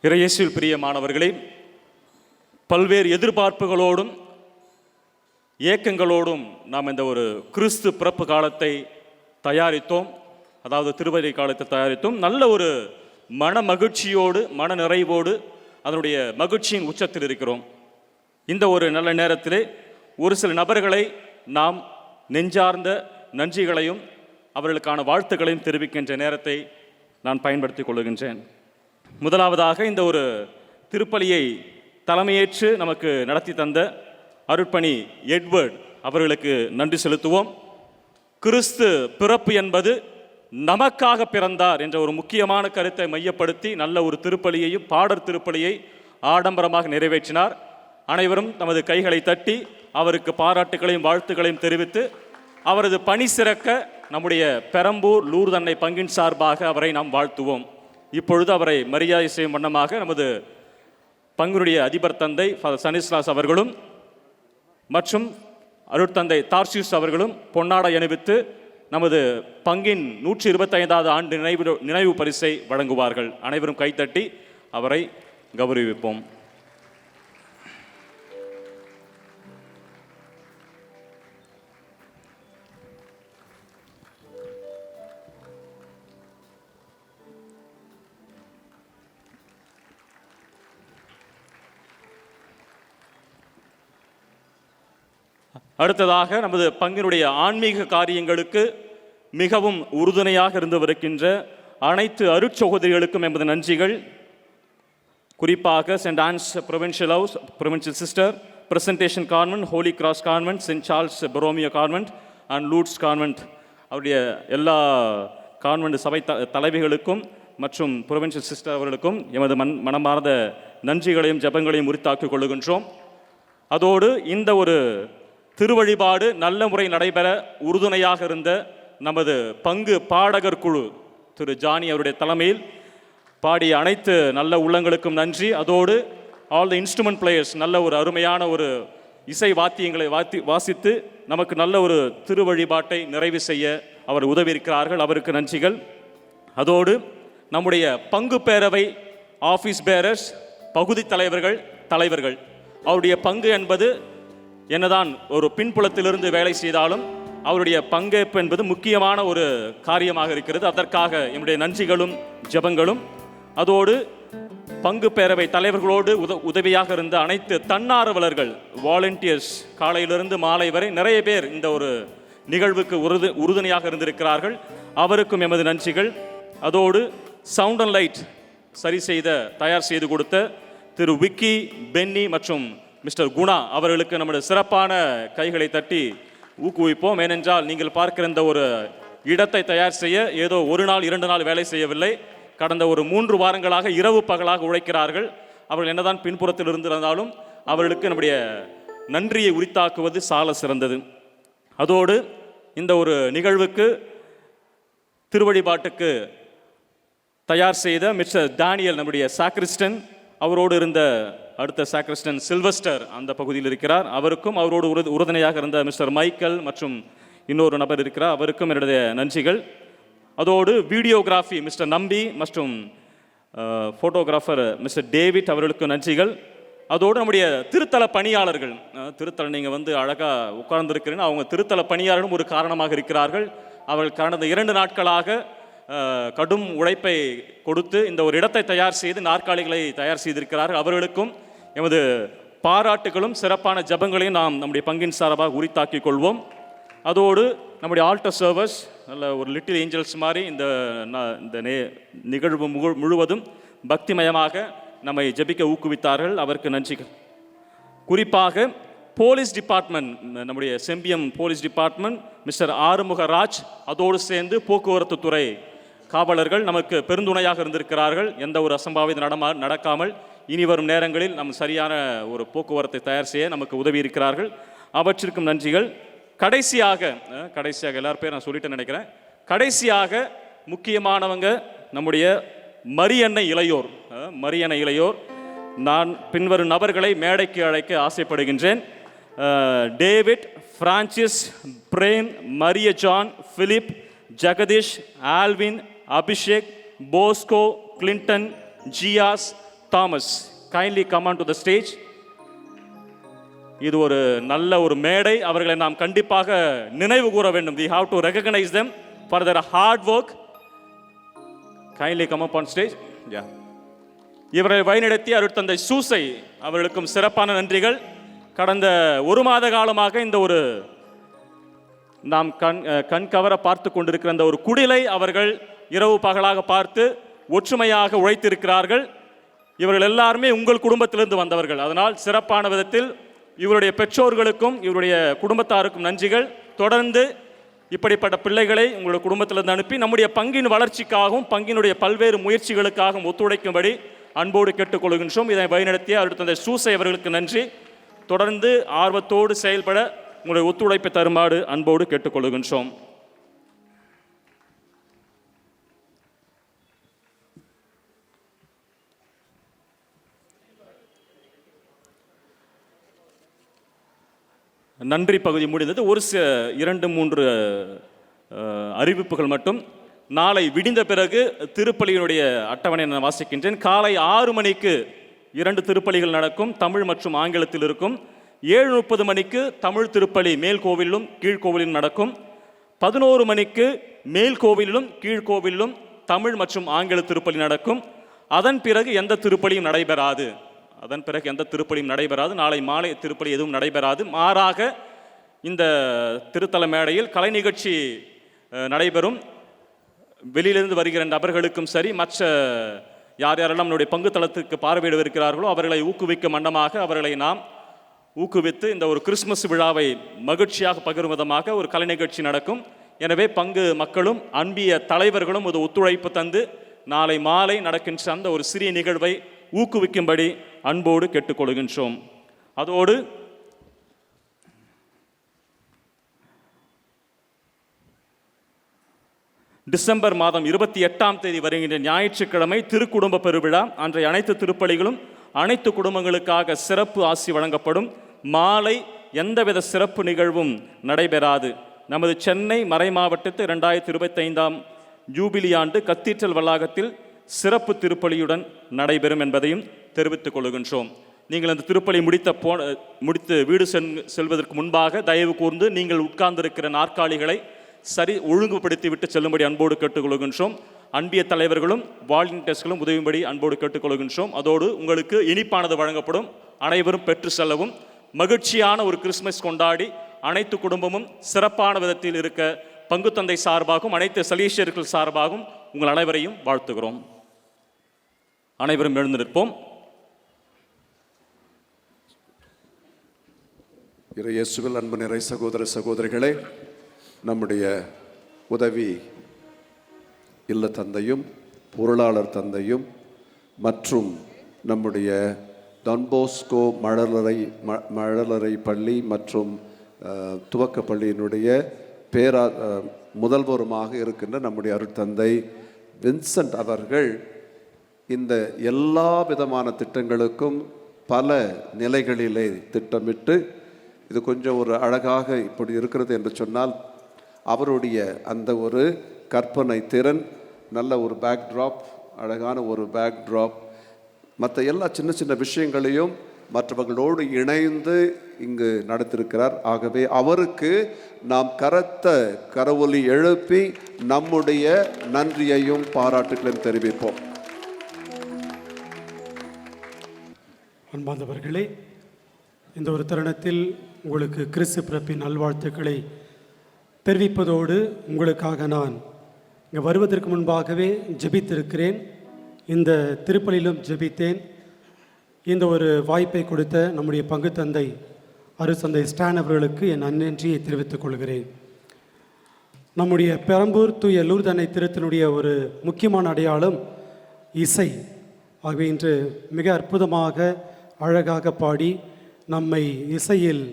இறையேசுவில் பிரியமானவர்களே, பல்வேறு எதிர்பார்ப்புகளோடும் ஏக்கங்களோடும் நாம் இந்த ஒரு கிறிஸ்து பிறப்பு காலத்தை தயாரித்தோம். அதாவது திருவரை காலத்தை தயாரித்தோம். நல்ல ஒரு மன மகிழ்ச்சியோடு மன நிறைவோடு அதனுடைய மகிழ்ச்சியின் உச்சத்தில் இருக்கிறோம். இந்த ஒரு நல்ல நேரத்திலே ஒரு சில நபர்களை நாம் நெஞ்சார்ந்த நன்றிகளையும் அவர்களுக்கான வாழ்த்துக்களையும் தெரிவிக்கின்ற நேரத்தை நான் பயன்படுத்திக் கொள்கின்றேன். முதலாவதாக இந்த ஒரு திருப்பலியை தலைமையேற்று நமக்கு நடத்தி தந்த அருட்பணி எட்வர்ட் அவர்களுக்கு நன்றி செலுத்துவோம். கிறிஸ்து பிறப்பு என்பது நமக்காக பிறந்தார் என்ற ஒரு முக்கியமான கருத்தை மையப்படுத்தி நல்ல ஒரு திருப்பலியையும் பாடற் திருப்பலியை ஆடம்பரமாக நிறைவேற்றினார். அனைவரும் தமது கைகளை தட்டி அவருக்கு பாராட்டுகளையும் வாழ்த்துக்களையும் தெரிவித்து அவரது பணி சிறக்க நம்முடைய பெரம்பூர் லூர்தன்னை பங்கின் சார்பாக அவரை நாம் வாழ்த்துவோம். இப்பொழுது அவரை மரியாதை செய்யும் வண்ணமாக நமது பங்கினுடைய அதிபர் தந்தை ஃபாதர் சனிஸ்லாஸ் அவர்களும் மற்றும் அருட்தந்தை தார்சியூஸ் அவர்களும் பொன்னாடை அணிவித்து நமது பங்கின் 125வது ஆண்டு நினைவு பரிசை வழங்குவார்கள். அனைவரும் கைத்தட்டி அவரை கௌரவிப்போம். அடுத்ததாக நமது பங்கினுடைய ஆன்மீக காரியங்களுக்கு மிகவும் உறுதுணையாக இருந்து வருகின்ற அனைத்து அருட்சகோதரிகளுக்கும் எமது நன்றிகள். குறிப்பாக Saint Anne's provincial house, provincial sister, presentation convent, holy cross convent, Saint Charles Borromeo convent and Lourdes convent அவருடைய எல்லா கான்வென்ட் சபை தலைவிகளுக்கும் மற்றும் ப்ரொவின்ஷியல் சிஸ்டர் அவர்களுக்கும் எமது மனமார்ந்த நன்றிகளையும் ஜபங்களையும் உரித்தாக்கிக் கொள்ளுகின்றோம். அதோடு இந்த ஒரு திருவழிபாடு நல்ல முறை நடைபெற உறுதுணையாக இருந்த நமது பங்கு பாடகர் குழு திரு ஜானி அவருடைய தலைமையில் பாடிய அனைத்து நல்ல உள்ளங்களுக்கும் நன்றி. அதோடு ஆல் த இன்ஸ்ட்ருமெண்ட் பிளேயர்ஸ் நல்ல ஒரு அருமையான ஒரு இசை வாத்தியங்களை வாசித்து நமக்கு நல்ல ஒரு திருவழிபாட்டை நிறைவு செய்ய அவர் உதவி இருக்கிறார்கள், அவருக்கு நன்றிகள். அதோடு நம்முடைய பங்கு பேரவை ஆஃபீஸ் பேரர்ஸ், பகுதி தலைவர்கள் அவருடைய பங்கு என்பது என்னதான் ஒரு பின்புலத்திலிருந்து வேலை செய்தாலும் அவருடைய பங்கேற்பு என்பது முக்கியமான ஒரு காரியமாக இருக்கிறது. அதற்காக என்னுடைய நன்றிகளும் ஜபங்களும். அதோடு பங்கு பேரவை தலைவர்களோடு உதவியாக இருந்த அனைத்து தன்னார்வலர்கள், வாலண்டியர்ஸ், காலையிலிருந்து மாலை வரை நிறைய பேர் இந்த ஒரு நிகழ்வுக்கு உறுதுணையாக இருந்திருக்கிறார்கள், அவருக்கும் எமது நன்றிகள். அதோடு சவுண்ட் அண்ட் லைட் தயார் செய்து கொடுத்த திரு விக்கி, பென்னி மற்றும் மிஸ்டர் குணா அவர்களுக்கு நம்முடைய சிறப்பான கைகளை தட்டி ஊக்குவிப்போம். ஏனென்றால் நீங்கள் பார்க்கிற இந்த ஒரு இடத்தை தயார் செய்ய ஏதோ ஒரு நாள் 2 நாள் வேலை செய்யவில்லை. கடந்த ஒரு 3 வாரங்களாக இரவு பகலாக உழைக்கிறார்கள். அவர்கள் என்னதான் பின்புறத்தில் இருந்திருந்தாலும் அவர்களுக்கு நம்முடைய நன்றியை உரித்தாக்குவது சால சிறந்தது. அதோடு இந்த ஒரு நிகழ்வுக்கு திருவழிபாட்டுக்கு தயார் செய்த மிஸ்டர் டேனியல் நம்முடைய சாக்ரிஸ்டன், அவரோடு இருந்த அடுத்த சாக்ரிஸ்டன் சில்வஸ்டர் அந்த பகுதியில் இருக்கிறார், அவருக்கும் அவரோடு உறுதுணையாக இருந்த மிஸ்டர் மைக்கேல் மற்றும் இன்னொரு நபர் இருக்கிறார், அவருக்கும் என்னுடைய நன்றிகள். அதோடு வீடியோகிராஃபி மிஸ்டர் நம்பி மற்றும் ஃபோட்டோகிராஃபர் மிஸ்டர் டேவிட் அவர்களுக்கு நன்றிகள். அதோடு நம்முடைய திருத்தல பணியாளர்கள், திருத்தல நீங்கள் வந்து அழகாக உட்கார்ந்துருக்கிறீங்க, அவங்க திருத்தல பணியாளர்களும் ஒரு காரணமாக இருக்கிறார்கள். அவர்கள் கடந்த 2 நாட்களாக கடும் உழைப்பை கொடுத்து இந்த ஒரு இடத்தை தயார் செய்து நாற்காலிகளை தயார் செய்திருக்கிறார்கள். அவர்களுக்கும் எமது பாராட்டுகளும் சிறப்பான ஜபங்களையும் நாம் நம்முடைய பங்கின் சார்பாக உரித்தாக்கிக் கொள்வோம். அதோடு நம்முடைய ஆல்டர் சர்வர்ஸ் நல்ல ஒரு லிட்டில் ஏஞ்சல்ஸ் மாதிரி இந்த நிகழ்வு முழுவதும் பக்திமயமாக நம்மை ஜபிக்க ஊக்குவித்தார்கள், அவருக்கு நன்றிகள். குறிப்பாக போலீஸ் டிபார்ட்மெண்ட், நம்முடைய Sembiam police department mister Arumugaraj, அதோடு சேர்ந்து போக்குவரத்து துறை காவலர்கள் நமக்கு பெருந்துணையாக இருந்திருக்கிறார்கள். எந்த ஒரு அசம்பாவிதம் நடக்காமல் இனி வரும் நேரங்களில் நம் சரியான ஒரு போக்குவரத்தை தயார் செய்ய நமக்கு உதவி இருக்கிறார்கள், அவற்றிற்கும் நன்றிகள். கடைசியாக எல்லார் பேர் நான் சொல்லிட்டு நினைக்கிறேன். கடைசியாக முக்கியமானவங்க நம்முடைய மரியன்னை இளையோர். நான் பின்வரும் நபர்களை மேடைக்கு அழைக்க ஆசைப்படுகின்றேன். David, Francis, Prem, Maria John, Philip, Jagadish, Alvin, Abhishek, Bosco, Clinton, Jiyas, Thomas. Kindly come on to the stage. இது ஒரு நல்ல ஒரு மேடை, அவர்களை நாம் கண்டிப்பாக நினைவு கூற வேண்டும். We have to recognize them for their hard work. Kindly come up on stage. Yeah. இவரை வழிநடத்தி அருட்தந்தை சூசை அவர்களுக்கும் சிறப்பான நன்றிகள். கடந்த 1 மாத காலமாக இந்த ஒரு நாம் கண் கவர பார்த்து கொண்டிருக்கிற இந்த ஒரு குடிலை அவர்கள் இரவு பகலாக பார்த்து ஒற்றுமையாக உழைத்திருக்கிறார்கள். இவர்கள் எல்லாருமே உங்கள் குடும்பத்திலிருந்து வந்தவர்கள். அதனால் சிறப்பான விதத்தில் இவருடைய பெற்றோர்களுக்கும் இவருடைய குடும்பத்தாருக்கும் நன்றிகள். தொடர்ந்து இப்படிப்பட்ட பிள்ளைகளை உங்களுடைய குடும்பத்திலிருந்து அனுப்பி நம்முடைய பங்கின் வளர்ச்சிக்காகவும் பங்கினுடைய பல்வேறு முயற்சிகளுக்காகவும் ஒத்துழைக்கும்படி அன்போடு கேட்டுக்கொள்கின்றோம். இதை வழிநடத்திய அடுத்த சூசை அவர்களுக்கு நன்றி. தொடர்ந்து ஆர்வத்தோடு செயல்பட உங்களுடைய ஒத்துழைப்பை தருமாறு அன்போடு கேட்டுக்கொள்கின்றோம். நன்றி பகுதி முடிந்தது. ஒரு 2-3 அறிவிப்புகள் மட்டும். நாளை விடிந்த பிறகு திருப்பலியினுடைய அட்டவணை நான் வாசிக்கின்றேன். காலை 6 மணிக்கு 2 திருப்பலிகள் நடக்கும், தமிழ் மற்றும் ஆங்கிலத்தில் இருக்கும். 7:30 மணிக்கு தமிழ் திருப்பலி மேல் கோவிலும் கீழ்கோவிலும் நடக்கும். 11 மணிக்கு மேல் கோவிலும் கீழ்கோவிலும் தமிழ் மற்றும் ஆங்கில திருப்பலி நடக்கும். அதன் பிறகு எந்த திருப்பலியும் நடைபெறாது. நாளை மாலை திருப்பலி எதுவும் நடைபெறாது. மாறாக இந்த திருத்தல மேடையில் கலை நிகழ்ச்சி நடைபெறும். வெளியிலிருந்து வருகிற நபர்களுக்கும் சரி, மற்ற யார் யாரெல்லாம் நம்முடைய பங்கு தளத்துக்கு பார்வையிடவிருக்கிறார்களோ அவர்களை ஊக்குவிக்கும் வண்ணமாக அவர்களை நாம் ஊக்குவித்து இந்த ஒரு கிறிஸ்துமஸ் விழாவை மகிழ்ச்சியாக பகிரும் விதமாக ஒரு கலை நிகழ்ச்சி நடக்கும். எனவே பங்கு மக்களும் அன்பிய தலைவர்களும் ஒரு ஒத்துழைப்பு தந்து நாளை மாலை நடக்கின்ற அந்த ஒரு சிறிய நிகழ்வை ஊக்குவிக்கும்படி அன்போடு கேட்டுக்கொள்கின்றோம். அதோடு டிசம்பர் மாதம் 28ஆம் தேதி வருகின்ற ஞாயிற்றுக்கிழமை திருக்குடும்ப பெருவிழா. அன்றைய அனைத்து திருப்பலிகளும் அனைத்து குடும்பங்களுக்காக சிறப்பு ஆசி வழங்கப்படும். மாலை எந்தவித சிறப்பு நிகழ்வும் நடைபெறாது. நமது சென்னை மறை மாவட்டத்து 2025ஆம் ஜூபிலி ஆண்டு கத்தீட்ரல் வளாகத்தில் சிறப்பு திருப்பலியுடன் நடைபெறும் என்பதையும் தெரிவித்துக் கொள்கின்றோம். நீங்கள் அந்த திருப்பலி முடித்து வீடு செல்வதற்கு முன்பாக தயவு கூர்ந்து நீங்கள் உட்கார்ந்திருக்கிற நாற்காலிகளை சரி ஒழுங்குபடுத்தி விட்டு செல்லும்படி அன்போடு கேட்டுக்கொள்கின்றோம். அன்பிய தலைவர்களும் வாலண்டியர்ஸ்களும் உதவும்படி அன்போடு கேட்டுக்கொள்கின்றோம். அதோடு உங்களுக்கு இனிப்பானது வழங்கப்படும். அனைவரும் பெற்று செல்லவும். மகிழ்ச்சியான ஒரு கிறிஸ்துமஸ் கொண்டாடி அனைத்து குடும்பமும் சிறப்பான விதத்தில் இருக்க பங்கு தந்தை சார்பாகவும் அனைத்து சலீஷியர்கள் சார்பாகவும் உங்கள் அனைவரையும் வாழ்த்துகிறோம். அனைவரும் எழுந்து நிற்போம். இயேசுவில் அன்பு நிறை சகோதர சகோதரிகளே, நம்முடைய உதவி இல்ல தந்தையும் பொருளாளர் தந்தையும் மற்றும் நம்முடைய டான்போஸ்கோ மழலறை பள்ளி மற்றும் துவக்க பள்ளியினுடைய முதல்வருமாக இருக்கின்ற நம்முடைய அருட்தந்தை வின்சென்ட் அவர்கள் இந்த எல்லா விதமான திட்டங்களுக்கும் பல நிலைகளிலே திட்டமிட்டு இது கொஞ்சம் ஒரு அழகாக இப்படி இருக்கிறது என்று சொன்னால் அவருடைய அந்த ஒரு கற்பனை திறன், நல்ல ஒரு பேக்ட்ராப், அழகான ஒரு பேக்ட்ராப், மற்ற எல்லா சின்ன சின்ன விஷயங்களையும் மற்றவர்களோடு இணைந்து இங்கு நடத்திருக்கிறார். ஆகவே அவருக்கு நாம் கரவொலி எழுப்பி நம்முடைய நன்றியையும் பாராட்டுகளையும் தெரிவிப்போம். அன்பார்ந்தவர்களே, இந்த ஒரு தருணத்தில் உங்களுக்கு கிறிஸ்து பிறப்பின் நல்வாழ்த்துக்களை தெரிவிப்பதோடு உங்களுக்காக நான் இங்கே வருவதற்கு முன்பாகவே ஜெபித்திருக்கிறேன். இந்த திருப்பலியிலும் ஜெபித்தேன். இந்த ஒரு வாய்ப்பை கொடுத்த நம்முடைய பங்கு தந்தை அருட்தந்தை ஸ்டான் அவர்களுக்கு என் நன்றியை தெரிவித்துக் கொள்கிறேன். நம்முடைய பெரம்பூர் தூய லூர்து அன்னை திருத்தினுடைய ஒரு முக்கியமான அடையாளம் இசை. ஆகவே இன்று மிக அற்புதமாக அழகாக பாடி நம்மை இசையில்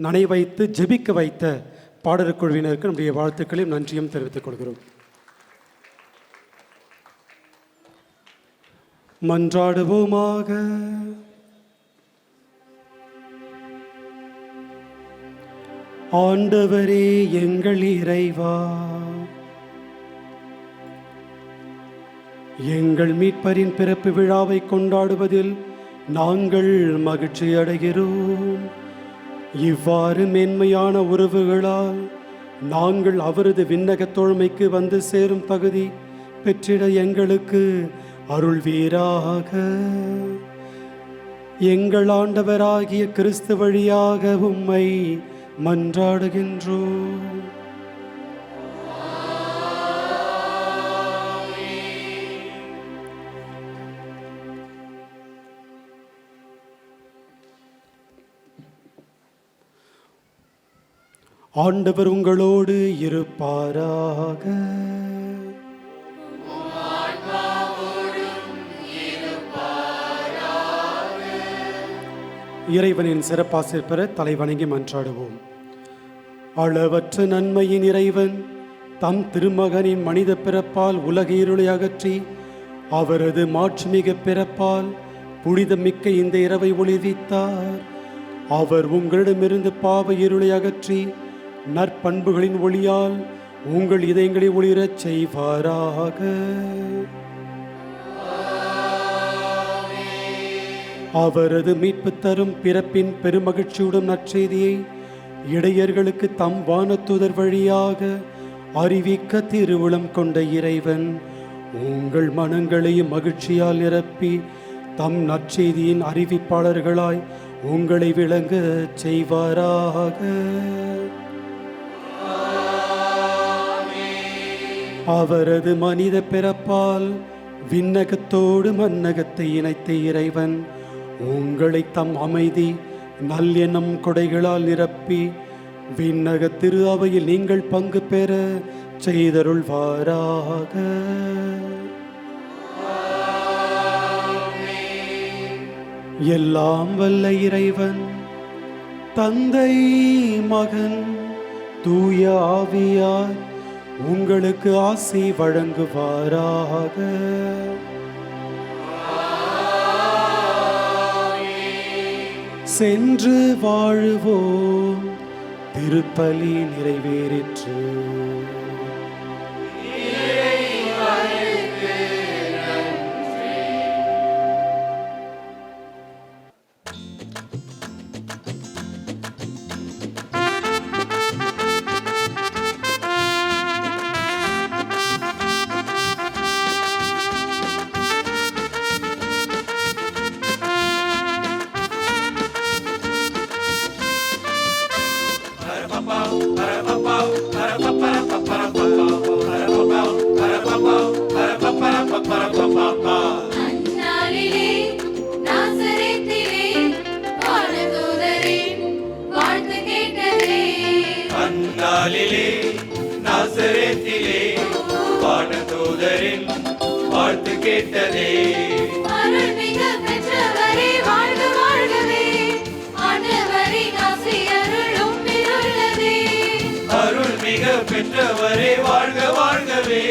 நனை வைத்து ஜெபிக்க வைத்த பாடற் குழுவினருக்கு நம்முடைய வாழ்த்துக்களையும் நன்றியும் தெரிவித்துக் கொள்கிறோம். மன்றாடுவோமாக. ஆண்டவரே எங்கள் இறைவா, எங்கள் மீட்பரின் பிறப்பு விழாவை கொண்டாடுவதில் நாங்கள் மகிழ்ச்சி அடைகிறோம். இவ்வாறு மேன்மையான உறவுகளால் நாங்கள் அவரது விண்ணக தோழமைக்கு வந்து சேரும் தகுதி பெற்றிட எங்களுக்கு அருள்வீராக. எங்கள் ஆண்டவராகிய கிறிஸ்து வழியாக உம்மை மன்றாடுகின்றோம். ஆண்டவர் உங்களோடு இருப்பாராக. இறைவனின் சிறப்பாசிர் பெற தலை வணங்கி மன்றாடுவோம். அளவற்ற நன்மையின் இறைவன் தம் திருமகனின் மனித பிறப்பால் உலக இருளை அகற்றி அவரது மாட்சிமிக பிறப்பால் புனிதமிக்க இந்த இரவை ஒளிவித்தார். அவர் உங்களிடமிருந்து பாவ இருளை அகற்றி நற்பண்புகளின் ஒளியால் உங்கள் இதயங்களை ஒளிரச் செய்வாராக. அவரது மீட்பு தரும் பிறப்பின் பெருமகிழ்ச்சியுடன் நற்செய்தியை இடையர்களுக்கு தம் வானதூதர் வழியாக அறிவிக்க திருவுளம் கொண்ட இறைவன் உங்கள் மனங்களையும் மகிழ்ச்சியால் நிரப்பி தம் நற்செய்தியின் அறிவிப்பாளர்களாய் உங்களை விளங்க செய்வாராக. அவரது மனித பிறப்பால் விண்ணகத்தோடு மன்னகத்தை இணைத்த இறைவன் உங்களை தம் அமைதி நல்லெண்ணம் கொடைகளால் நிரப்பி விண்ணக திரு அவையில் நீங்கள் பங்கு பெற செய்தருள்வாராக. எல்லாம் வல்ல இறைவன் தந்தை மகன் தூய ஆவியார் உங்களுக்கு ஆசி வழங்குவாராக. சென்று வாழுவோம். திருப்பலி நிறைவேறிற்று. அந்நாளிலே நாசரேத்திலே வானதூதரின் வாழ்த்து கேட்டதே. அந்நாளிலே நாசரேத்திலே வானதூதரின் வாழ்த்து கேட்டதே. அருள்மிக பெற்றவரே வாழ்க வாழ்கவே. ஆண்டவரின் ஆசி அருள் உம்மில் உள்ளதே. அருள்மிக பெற்றவரே வாழ்க வாழ்கவே.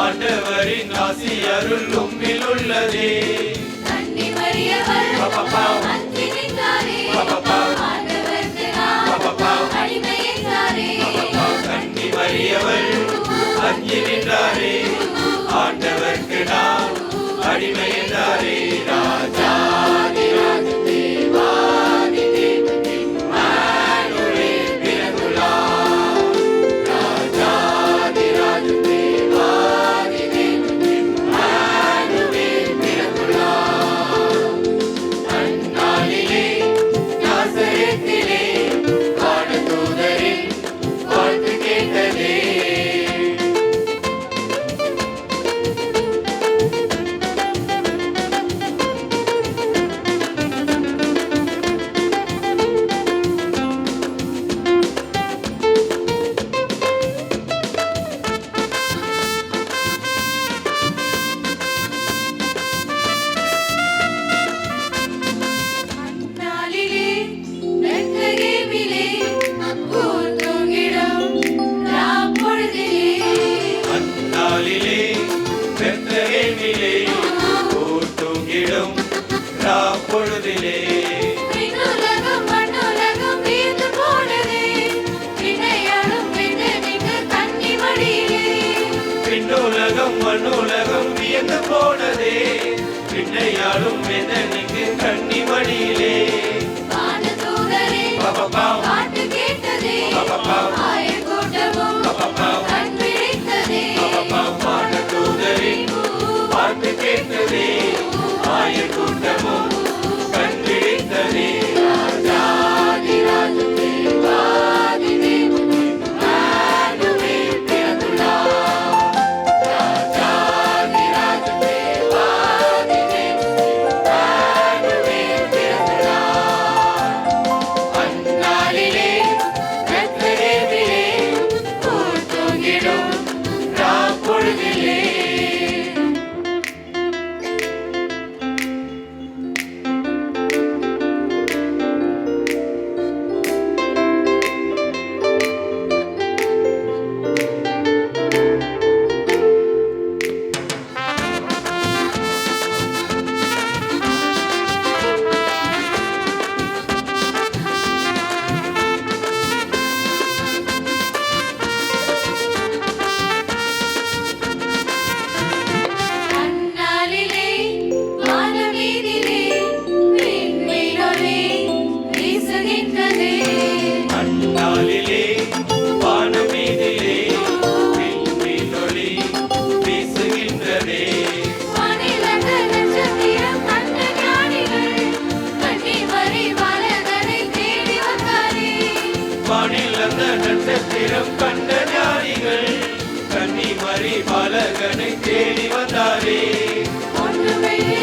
ஆண்டவரின் ஆசி அருள் உம்மில் உள்ளதே. கன்னி மரியவர் அஞ்சி நின்றாரே. ஆண்டவருக்கு நாம் அடிமை என்றாரே. கன்னி மரியவர் அஞ்சி நின்றாரே. ஆண்டவர்க்கு நாம் அடிமை என்றாரே. ராஜாதி ராஜ தேவாதி தேவன் இம்மானுவேல் பிறந்துள்ளார். ராஜாதி ராஜ தேவாதி தேவன் இம்மானுவேல் பிறந்துள்ளார். அந்நாளிலே நாசரேத்திலே வானதூதரின் வாழ்த்து கேட்டதே. அந்நாளிலே பெத்லகேமிலே ஊர் தூங்கிடும் ராப்பொழுதிலே. அந்நாளிலே பெத்லகேமிலே ஊர் தூங்கிடும் ராப்பொழுதிலே. விண்ணுலகம் மண்ணுலகம் வியந்து போனதே. விண்ணையாளும் விண்ணமிகு கன்னி மடியிலே. விண்ணுலகம் மண்ணுலகம் வியந்து போனதே. விண்ணையாளும் வெதனிக்கு கன்னிமடியிலே. வானதூதரே பாட்டு கேட்டதே. ஆயர் கூட்டமும் கண் விழித்ததே. வானதூதரின் பாட்டு கேட்டதே. ஆயர் கூட்டமும் கண் விழித்ததே. ராஜாதி ராஜ தேவாதி தேவன் இம்மானுவேல் பிறந்துள்ளார். ராஜாதி ராஜ தேவாதி தேவன் இம்மானுவேல் பிறந்துள்ளார். அந்நாளிலே பெத்லகேமிலே ஊர் தூங்கிடும் ராப்பொழுதிலே. கன்னிமரி பாலகனை தேடி வந்தாரே ஒன்று வெள்ளி